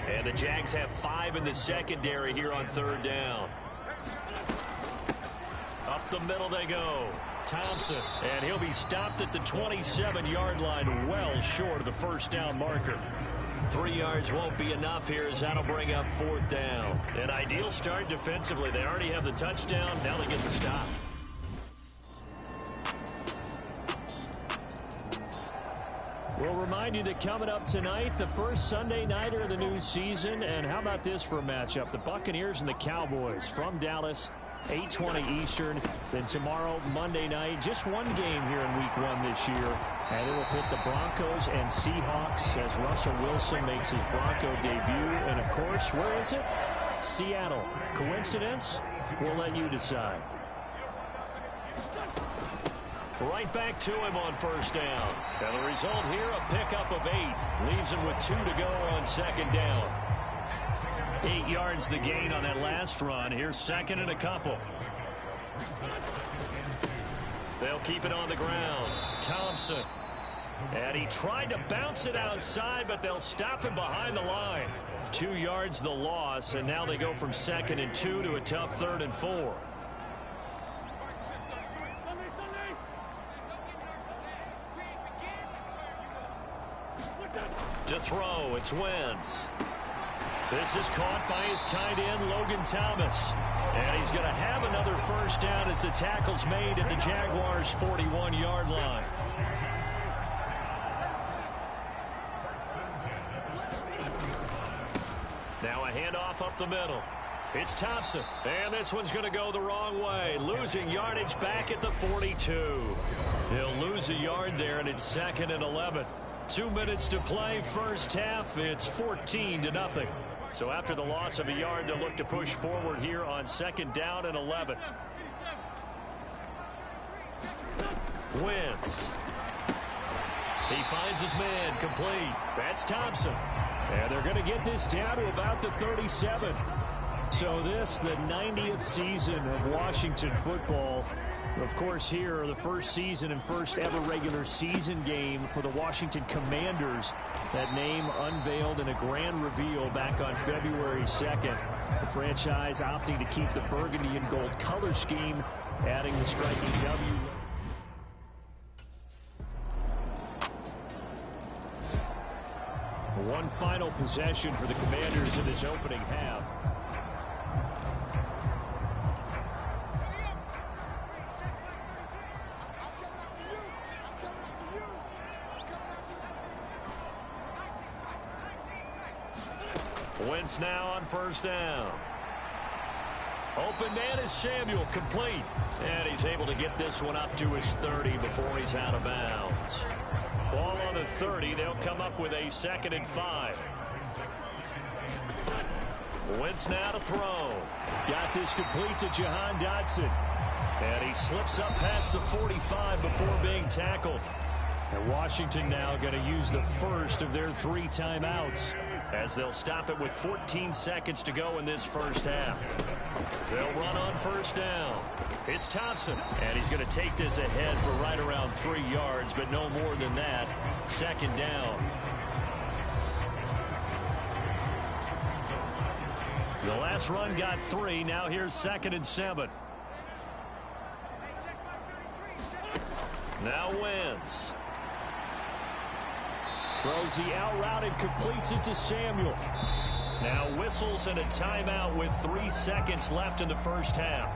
And the Jags have 5 in the secondary here on 3rd down. Up the middle they go. Thompson. And he'll be stopped at the 27-yard line, well short of the first down marker. 3 yards won't be enough here as that'll bring up 4th down. An ideal start defensively. They already have the touchdown. Now they get the stop. We'll remind you that coming up tonight, the first Sunday nighter of the new season. And how about this for a matchup? The Buccaneers and the Cowboys from Dallas, 8:20 Eastern. Then tomorrow, Monday night, just one game here in Week 1 this year. And it will put the Broncos and Seahawks as Russell Wilson makes his Bronco debut. And, of course, where is it? Seattle. Coincidence? We'll let you decide. Right back to him on first down. And the result here, a pickup of 8. Leaves him with 2 to go on 2nd down. 8 yards the gain on that last run. Here's 2nd and a couple. They'll keep it on the ground. Thompson. And he tried to bounce it outside, but they'll stop him behind the line. 2 yards the loss, and now they go from 2nd and 2 to a tough 3rd and 4. To throw, it's Wentz. This is caught by his tight end, Logan Thomas. And he's going to have another first down as the tackle's made at the Jaguars' 41-yard line. Now a handoff up the middle. It's Thompson. And this one's going to go the wrong way. Losing yardage back at the 42. He'll lose a yard there, and it's 2nd and 11. 2 minutes to play, first half. It's 14-0. So after the loss of a yard, they'll look to push forward here on 2nd down and 11. Wentz. He finds his man, complete. That's Thompson. And they're going to get this down to about the 37. So this, the 90th season of Washington football. Of course, here, the first season and first ever regular season game for the Washington Commanders. That name unveiled in a grand reveal back on February 2nd. The franchise opting to keep the burgundy and gold color scheme, adding the striking W. One final possession for the Commanders in this opening half. Wentz now on first down. Open man is Samuel, complete. And he's able to get this one up to his 30 before he's out of bounds. Ball on the 30. They'll come up with a 2nd and 5. Wentz now to throw. Got this complete to Jahan Dotson. And he slips up past the 45 before being tackled. And Washington now going to use the first of their 3 timeouts, as they'll stop it with 14 seconds to go in this first half. They'll run on first down. It's Thompson, and he's going to take this ahead for right around 3 yards, but no more than that. 2nd down. The last run got 3. Now here's 2nd and 7. Now Wentz. Throws the out route and completes it to Samuel. Now whistles and a timeout with 3 seconds left in the first half.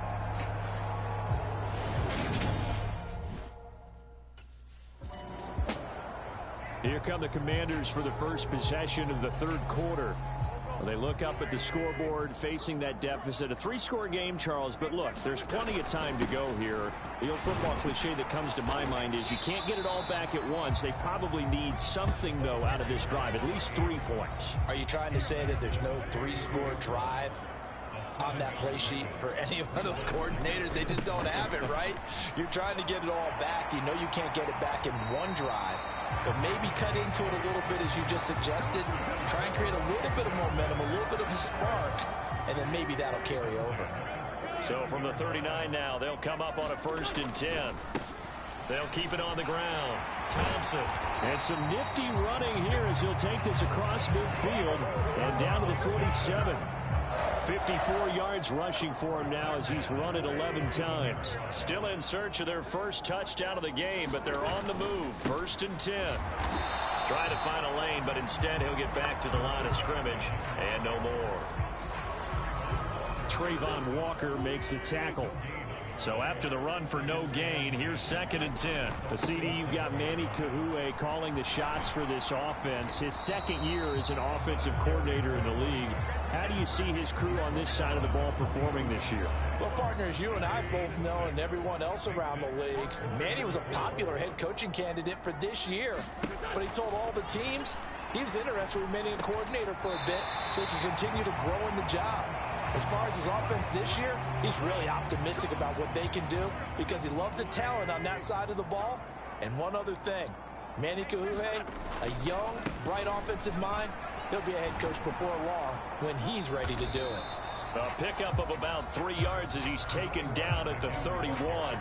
Here come the Commanders for the first possession of the 3rd quarter. They look up at the scoreboard, facing that deficit. A 3-score game, Charles, but look, there's plenty of time to go here. The old football cliche that comes to my mind is you can't get it all back at once. They probably need something, though, out of this drive, at least 3 points. Are you trying to say that there's no 3-score drive on that play sheet for any of those coordinators? They just don't have it, right? You're trying to get it all back. You know you can't get it back in one drive. But maybe cut into it a little bit, as you just suggested. Try and create a little bit of momentum, a little bit of a spark, and then maybe that'll carry over. So from the 39 now, they'll come up on a 1st and 10. They'll keep it on the ground. Thompson. And some nifty running here as he'll take this across midfield and down to the 47. 54 yards rushing for him now as he's run it 11 times. Still in search of their first touchdown of the game, but they're on the move. 1st and 10. Trying to find a lane, but instead he'll get back to the line of scrimmage and no more. Trayvon Walker makes the tackle. So after the run for no gain, here's 2nd and 10. The CD, you've got Manny Kahue calling the shots for this offense. His 2nd year as an offensive coordinator in the league. How do you see his crew on this side of the ball performing this year? Well, partners, you and I both know, and everyone else around the league, Manny was a popular head coaching candidate for this year. But he told all the teams he was interested in remaining a coordinator for a bit so he could continue to grow in the job. As far as his offense this year, he's really optimistic about what they can do because he loves the talent on that side of the ball. And one other thing, Manny Kahue, a young, bright offensive mind, he'll be a head coach before long when he's ready to do it. A pickup of about 3 yards as he's taken down at the 31.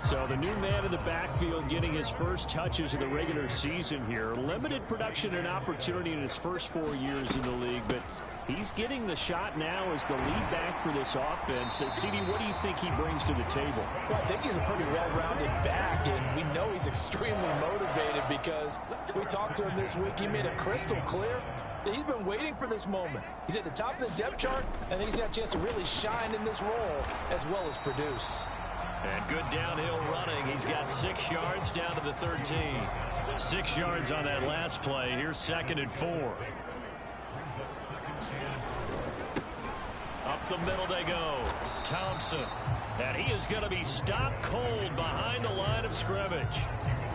So the new man in the backfield getting his first touches of the regular season here. Limited production and opportunity in his first 4 years in the league, but he's getting the shot now as the lead back for this offense. CD, what do you think he brings to the table? Well, I think he's a pretty well-rounded back, and we know he's extremely motivated because we talked to him this week. He made it crystal clear He's been waiting for this moment. He's at the top of the depth chart, and he's got a chance to really shine in this role as well as produce. And good downhill running. He's got 6 yards down to the 13. 6 yards on that last play. Here's 2nd and 4. Up the middle they go. Thompson. And he is going to be stopped cold behind the line of scrimmage.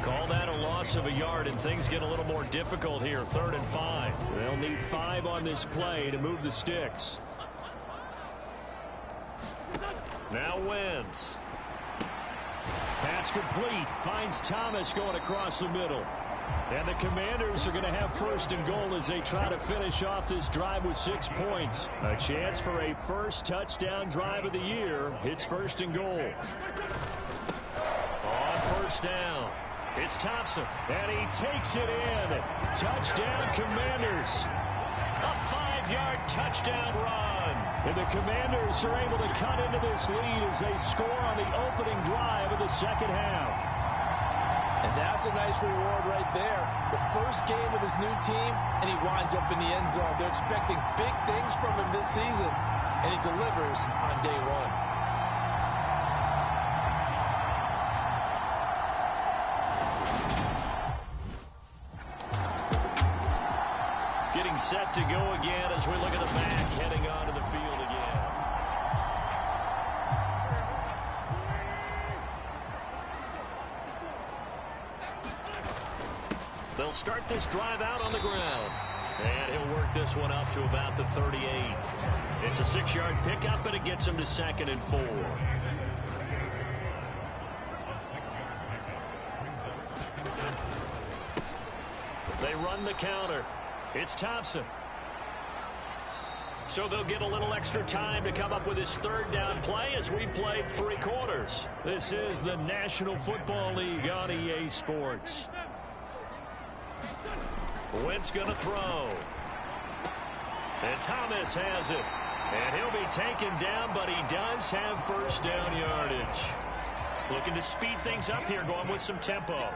Call that a loss of a yard, and things get a little more difficult here. 3rd and 5. They'll need 5 on this play to move the sticks. Now Wentz. Pass complete. Finds Thomas going across the middle. And the Commanders are going to have 1st and goal as they try to finish off this drive with 6 points. A chance for a first touchdown drive of the year. It's 1st and goal. On 1st down, it's Thompson. And he takes it in. Touchdown, Commanders. A 5-yard touchdown run. And the Commanders are able to cut into this lead as they score on the opening drive of the 2nd half. And that's a nice reward right there. The first game with his new team, and he winds up in the end zone. They're expecting big things from him this season, and he delivers on day 1. Getting set to go again as we look at the back heading onto the field again. They'll start this drive out on the ground. And he'll work this one up to about the 38. It's a 6-yard pickup, and it gets him to 2nd and 4. They run the counter. It's Thompson. So they'll get a little extra time to come up with his 3rd down play as we played 3 quarters. This is the National Football League on EA Sports. Wentz going to throw. And Thomas has it. And he'll be taken down, but he does have 1st down yardage. Looking to speed things up here, going with some tempo.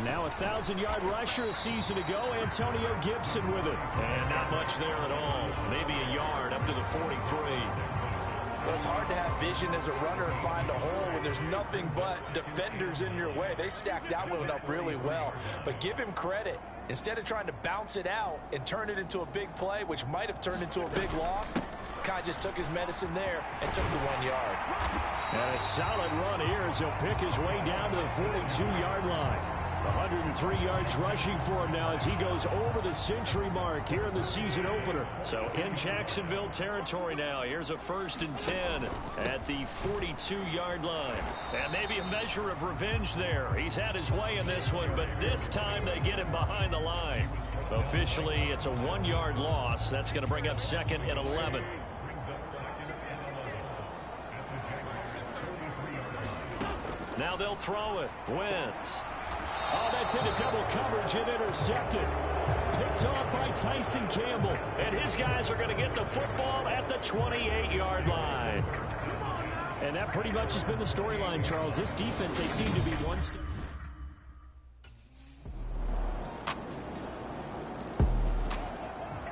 Now a 1,000-yard rusher a season ago, Antonio Gibson with it. And not much there at all. Maybe a yard up to the 43. Well, it's hard to have vision as a runner and find a hole when there's nothing but defenders in your way. They stacked that one up really well. But give him credit. Instead of trying to bounce it out and turn it into a big play, which might have turned into a big loss, Kai just took his medicine there and took the 1 yard. And a solid run here as he'll pick his way down to the 42-yard line. 103 yards rushing for him now as he goes over the century mark here in the season opener. So in Jacksonville territory now. Here's a 1st and 10 at the 42-yard line. And maybe a measure of revenge there. He's had his way in this one, but this time they get him behind the line. Officially, it's a 1-yard loss. That's going to bring up 2nd and 11. Now they'll throw it. Wentz. Oh, that's into double coverage and intercepted. Picked off by Tyson Campbell. And his guys are going to get the football at the 28-yard line. And that pretty much has been the storyline, Charles. This defense, they seem to be one step.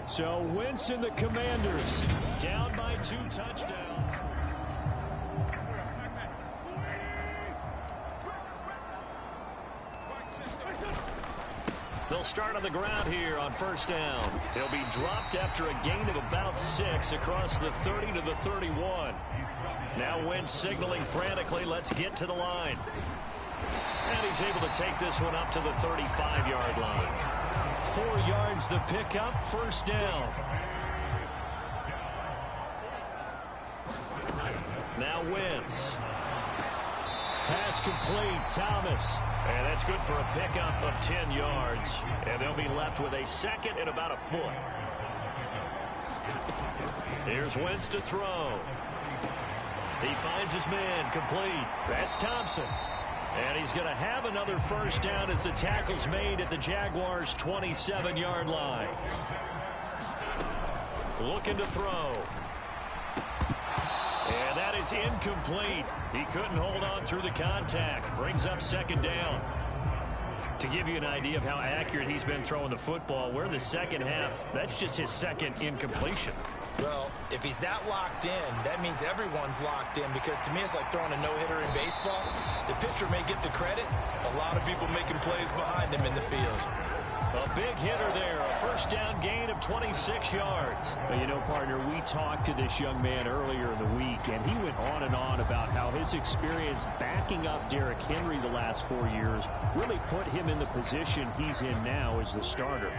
So Wentz and the Commanders down by 2 touchdowns. They'll start on the ground here on 1st down. He'll be dropped after a gain of about 6 across the 30 to the 31. Now Wentz signaling frantically, let's get to the line. And he's able to take this one up to the 35-yard line. 4 yards the pickup, 1st down. Now Wentz. Pass complete, Thomas. And that's good for a pickup of 10 yards. And they'll be left with a 2nd and about a foot. Here's Wentz to throw. He finds his man, complete. That's Thompson. And he's going to have another 1st down as the tackle's made at the Jaguars' 27-yard line. Looking to throw. And that is incomplete. He couldn't hold on through the contact. Brings up second down. To give you an idea of how accurate he's been throwing the football, we're in the second half. That's just his second incompletion. Well, if he's that locked in, that means everyone's locked in, because to me it's like throwing a no-hitter in baseball. The pitcher may get the credit. A lot of people making plays behind him in the field. A big hitter there, a first down gain of 26 yards. Well, you know, partner, we talked to this young man earlier in the week, and he went on and on about how his experience backing up Derrick Henry the last 4 years really put him in the position he's in now as the starter.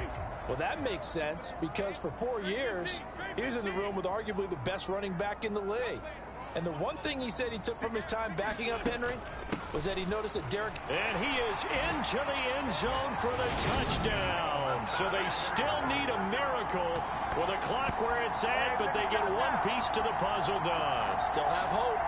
Well, that makes sense, because for 4 years, he was in the room with arguably the best running back in the league. And the one thing he said he took from his time backing up Henry was that he noticed that Derrick... And he is into the end zone for the touchdown. So they still need a miracle with a clock where it's at, but they get one piece to the puzzle done. Still have hope.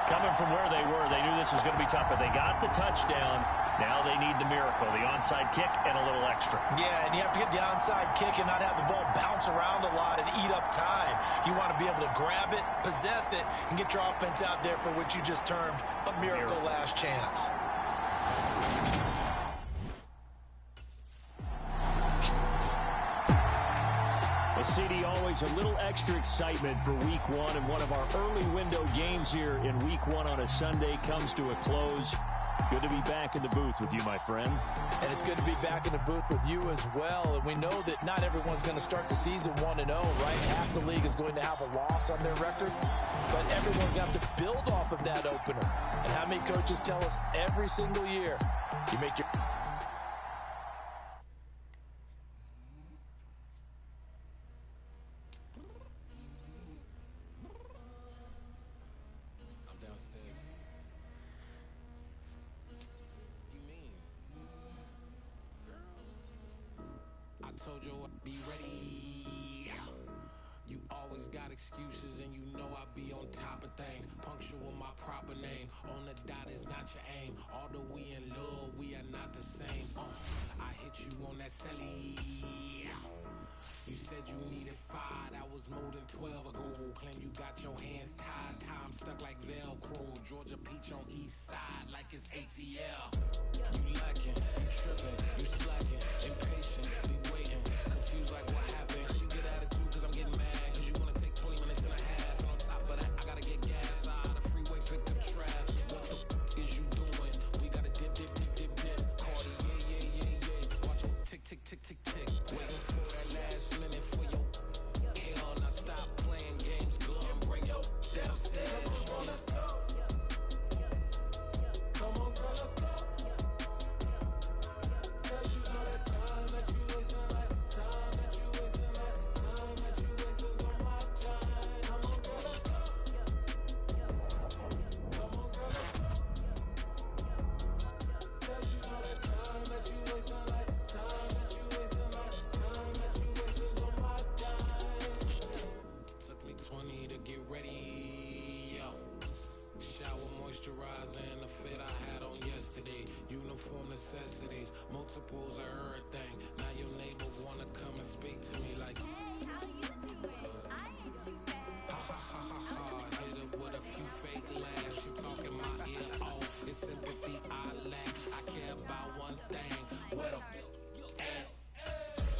Coming from where they were, they knew this was going to be tough, but they got the touchdown. Now they need the miracle, the onside kick and a little extra. Yeah, and you have to get the onside kick and not have the ball bounce around a lot and eat up time. You want to be able to grab it, possess it, and get your offense out there for what you just termed a miracle last chance. Well, CD, always a little extra excitement for week one, and one of our early window games here in week one on a Sunday comes to a close. Good to be back in the booth with you, my friend. And it's good to be back in the booth with you as well. And we know that not everyone's going to start the season 1-0, right? Half the league is going to have a loss on their record. But everyone's going to have to build off of that opener. And how many coaches tell us every single year, you make your... Told you I'd be ready. You always got excuses, and you know I be on top of things. Punctual my proper name. On the dot is not your aim. Although we in love, we are not the same. I hit you on that celly. You said you needed 5, that was more than 12 ago. Claim you got your hands tied, time stuck like Velcro. Georgia Peach on east side like it's ATL. You lacking, you tripping, you slacking, impatient, be waiting, confused like what happened. You get attitude cause I'm getting mad, cause you wanna take 20 minutes and a half. And on top of that, I gotta get gas out of the freeway, picked up traffic. What the is you doing? We gotta dip, dip, dip, dip, dip. Cardi, yeah. Watch it tick, tick, tick, tick, tick. Waiting for that last minute for your hell. Now stop playing games, go and bring your downstairs. Come on, let's go. Come on, girl, let's go. Cause you know that time that you wasting, like time that you wasting, like time that you wasting on my time. Come on, girl, let's go. Come on, girl, let's go. Cause you know that time that you wasting, like time that you wasting, like time that you wasting on my time. Took me 20 to get ready, yo. Shower moisturizer and the fit I had on yesterday. Uniform necessities, multiples of everything. Now your neighbor wanna come and speak to me like, ha ha ha ha ha. Hit her with a few fake laughs. She talking my ear off. It's sympathy I lack. I care about one thing. What a at.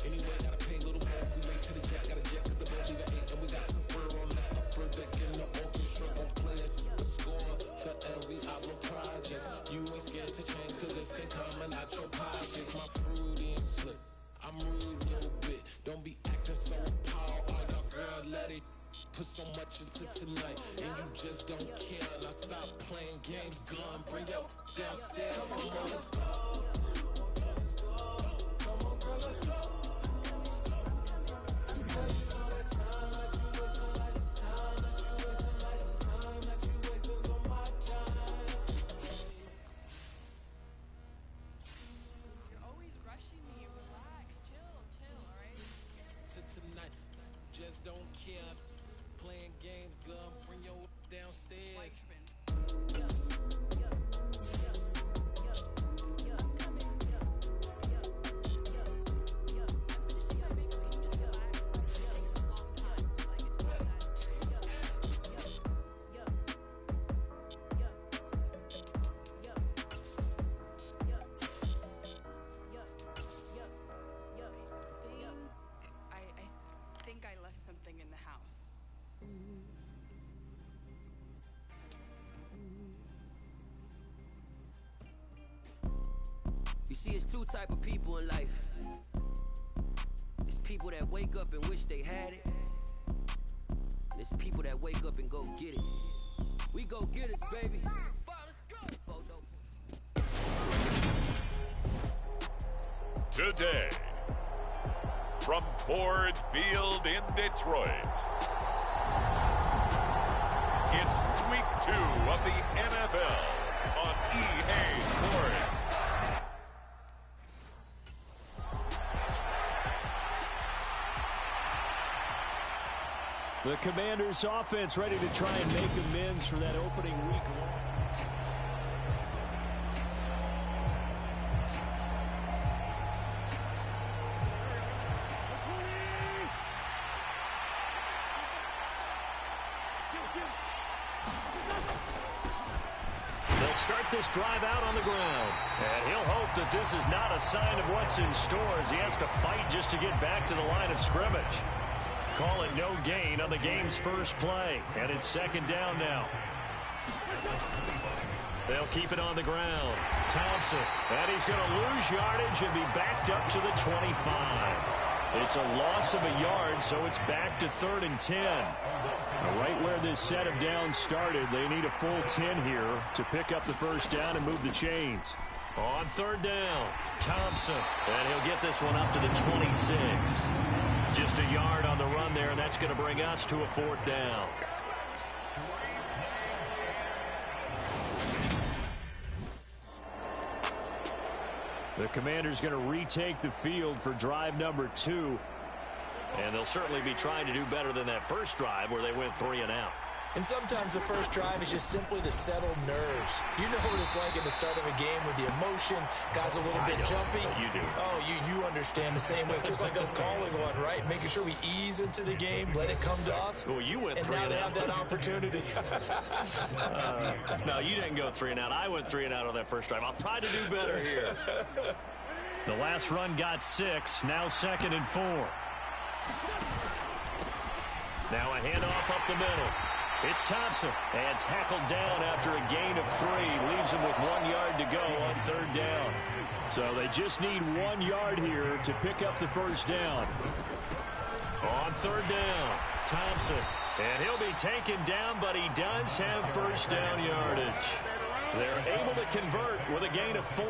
Anyway, gotta pay a little more if we make to the jack. Got a jet cause the boat leave at 8. And we got some fur on that upper deck in the orchestra. Gon' play it, the score for every album project. You ain't scared to change cause it's ain't coming out your pockets. My fruity and slick, I'm rude a little bit. Don't be acting so appalled. All your girl let it put so much into tonight. And you just don't care. Now stop playing games, gun. Bring your downstairs. Come on, let's go. Come on, girl, let's go. Just don't care. Playing games, gun, bring your downstairs. You see, it's two type of people in life. It's people that wake up and wish they had it. And it's people that wake up and go get it. We go get it, baby. Today, from Ford Field in Detroit, it's week 2 of the NFL on EA Sports. The Commanders' offense ready to try and make amends for that opening week. They'll start this drive out on the ground. And he'll hope that this is not a sign of what's in store as he has to fight just to get back to the line of scrimmage. Call it no gain on the game's first play. And it's second down now. They'll keep it on the ground. Thompson. And he's going to lose yardage and be backed up to the 25. It's a loss of a yard, so it's back to 3rd and 10. Right where this set of downs started, they need a full 10 here to pick up the first down and move the chains. On 3rd down, Thompson. And he'll get this one up to the 26. Just a yard on the run there, and that's going to bring us to a 4th down. The Commanders going to retake the field for drive number 2. And they'll certainly be trying to do better than that first drive where they went 3 and out. And sometimes the first drive is just simply to settle nerves. You know what it's like at the start of a game with the emotion, guys a little bit jumpy. You do. Oh, you understand the same way. Just like us calling one, right? Making sure we ease into the game, let it come to us. Well, you went 3 and and now out. they have that opportunity. No, you didn't go 3 and out. I went 3 and out on that first drive. I'll try to do better here. The last run got 6. Now 2nd and 4. Now a handoff up the middle. It's Thompson, and tackled down after a gain of 3. Leaves him with 1 yard to go on 3rd down. So they just need 1 yard here to pick up the first down. On 3rd down, Thompson. And he'll be taken down, but he does have first down yardage. They're able to convert with a gain of 4.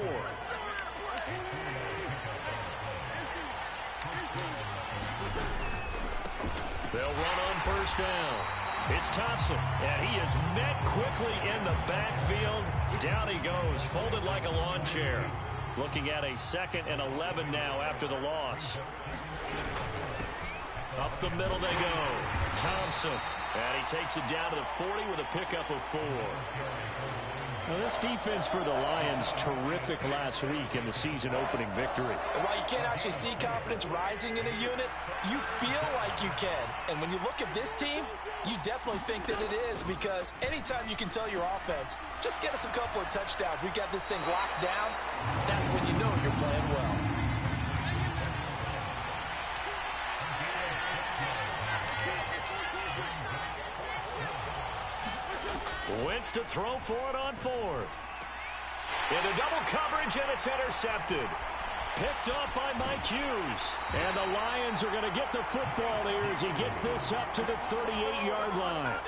They'll run on first down. It's Thompson, and he is met quickly in the backfield. Down he goes, folded like a lawn chair. Looking at a 2nd and 11 now after the loss. Up the middle they go. Thompson, and he takes it down to the 40 with a pickup of 4. Now, this defense for the Lions, terrific last week in the season opening victory. While you can't actually see confidence rising in a unit, you feel like you can. And when you look at this team, you definitely think that it is, because anytime you can tell your offense, just get us a couple of touchdowns, we got this thing locked down, that's when you know you're playing well. Wentz to throw for it on 4th. Into double coverage, and it's intercepted. Picked off by Mike Hughes. And the Lions are going to get the football here as he gets this up to the 38-yard line.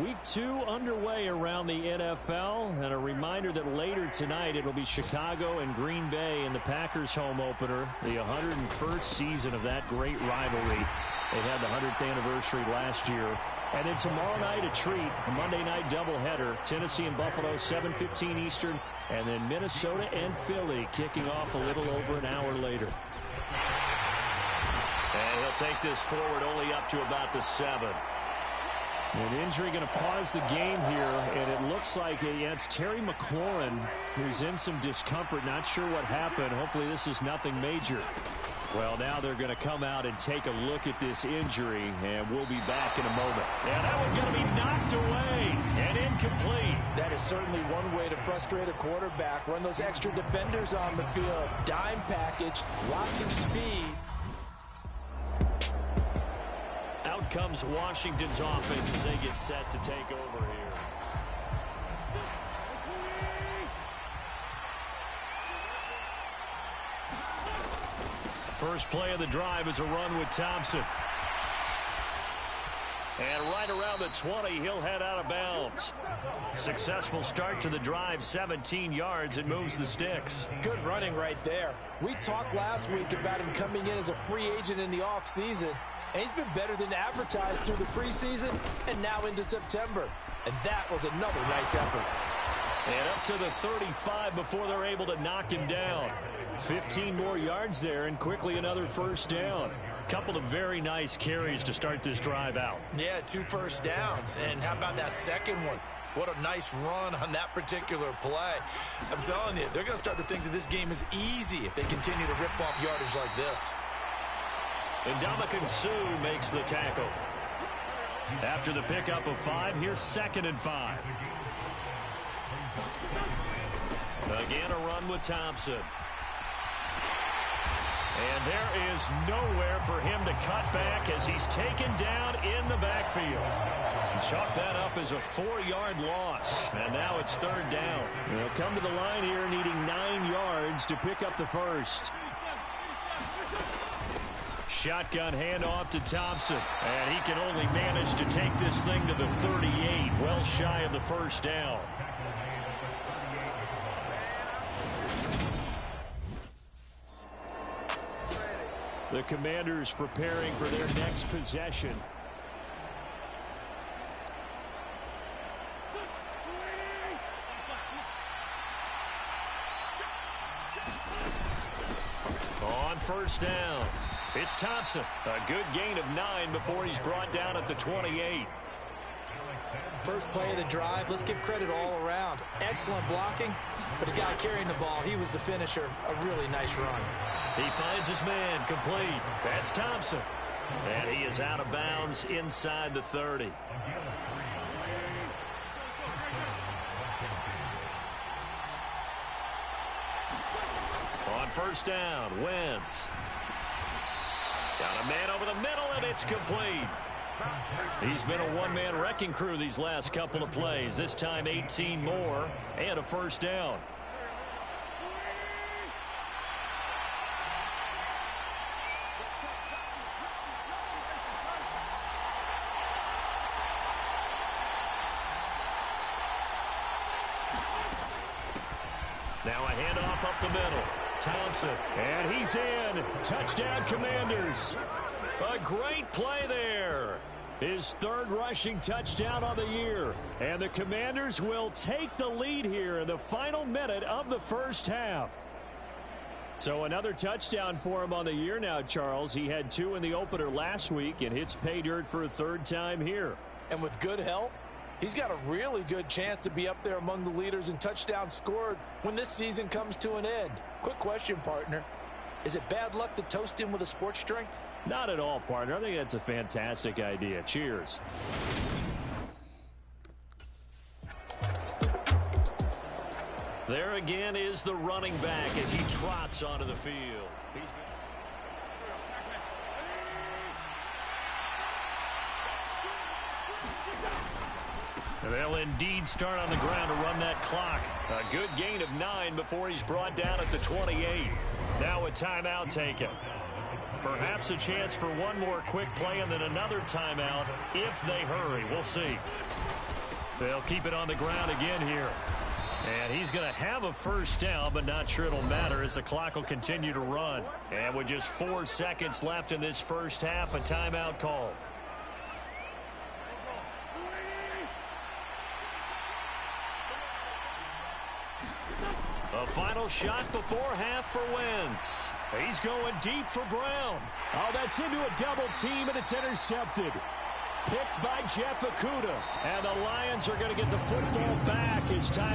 Week 2 underway around the NFL, and a reminder that later tonight it'll be Chicago and Green Bay in the Packers home opener, the 101st season of that great rivalry. They had the 100th anniversary last year. And then tomorrow night a treat, a Monday night doubleheader, Tennessee and Buffalo, 7:15 Eastern, and then Minnesota and Philly kicking off a little over an hour later. And he'll take this forward only up to about the 7. An injury going to pause the game here, and it looks like it's Terry McLaurin who's in some discomfort. Not sure what happened. Hopefully this is nothing major. Well, now they're going to come out and take a look at this injury, and we'll be back in a moment. And that one's going to be knocked away and incomplete. That is certainly one way to frustrate a quarterback. Run those extra defenders on the field. Dime package, lots of speed. Out comes Washington's offense as they get set to take over here. First play of the drive is a run with Thompson. And right around the 20, he'll head out of bounds. Successful start to the drive, 17 yards. It moves the sticks. Good running right there. We talked last week about him coming in as a free agent in the offseason. And he's been better than advertised through the preseason and now into September. And that was another nice effort. And up to the 35 before they're able to knock him down. 15 more yards there and quickly another first down. Couple of very nice carries to start this drive out. Yeah, 2 first downs. And how about that second one? What a nice run on that particular play. I'm telling you, they're going to start to think that this game is easy if they continue to rip off yardage like this. And Ndamukong Suh makes the tackle. After the pickup of 5, here's 2nd and 5. Again, a run with Thompson. And there is nowhere for him to cut back as he's taken down in the backfield. Chalk that up as a 4-yard loss. And now it's 3rd down. They'll come to the line here needing 9 yards to pick up the first. Shotgun handoff to Thompson. And he can only manage to take this thing to the 38, well shy of the first down. The Commanders preparing for their next possession. On first down, it's Thompson. A good gain of 9 before he's brought down at the 28. First play of the drive, let's give credit all around. Excellent blocking, but the guy carrying the ball, he was the finisher. A really nice run. He finds his man complete. That's Thompson. And he is out of bounds inside the 30. On first down, Wentz. Got a man over the middle, and it's complete. He's been a one-man wrecking crew these last couple of plays. This time 18 more and a first down. Now a handoff up the middle. Thompson. And he's in. Touchdown, Commanders. A great play there. His 3rd rushing touchdown on the year. And the Commanders will take the lead here in the final minute of the first half. So another touchdown for him on the year now, Charles. He had 2 in the opener last week and hits pay dirt for a 3rd time here. And with good health, he's got a really good chance to be up there among the leaders in touchdowns scored when this season comes to an end. Quick question, partner. Is it bad luck to toast him with a sports drink? Not at all, partner. I think that's a fantastic idea. Cheers. There again is the running back as he trots onto the field. They'll indeed start on the ground to run that clock. A good gain of 9 before he's brought down at the 28. Now a timeout taken. Perhaps a chance for one more quick play and then another timeout if they hurry. We'll see. They'll keep it on the ground again here. And he's going to have a first down, but not sure it'll matter as the clock will continue to run. And with just 4 seconds left in this first half, a timeout call. A final shot before half for Wentz. He's going deep for Brown. Oh, that's into a double team, and it's intercepted. Picked by Jeff Okudah. And the Lions are going to get the football back as time.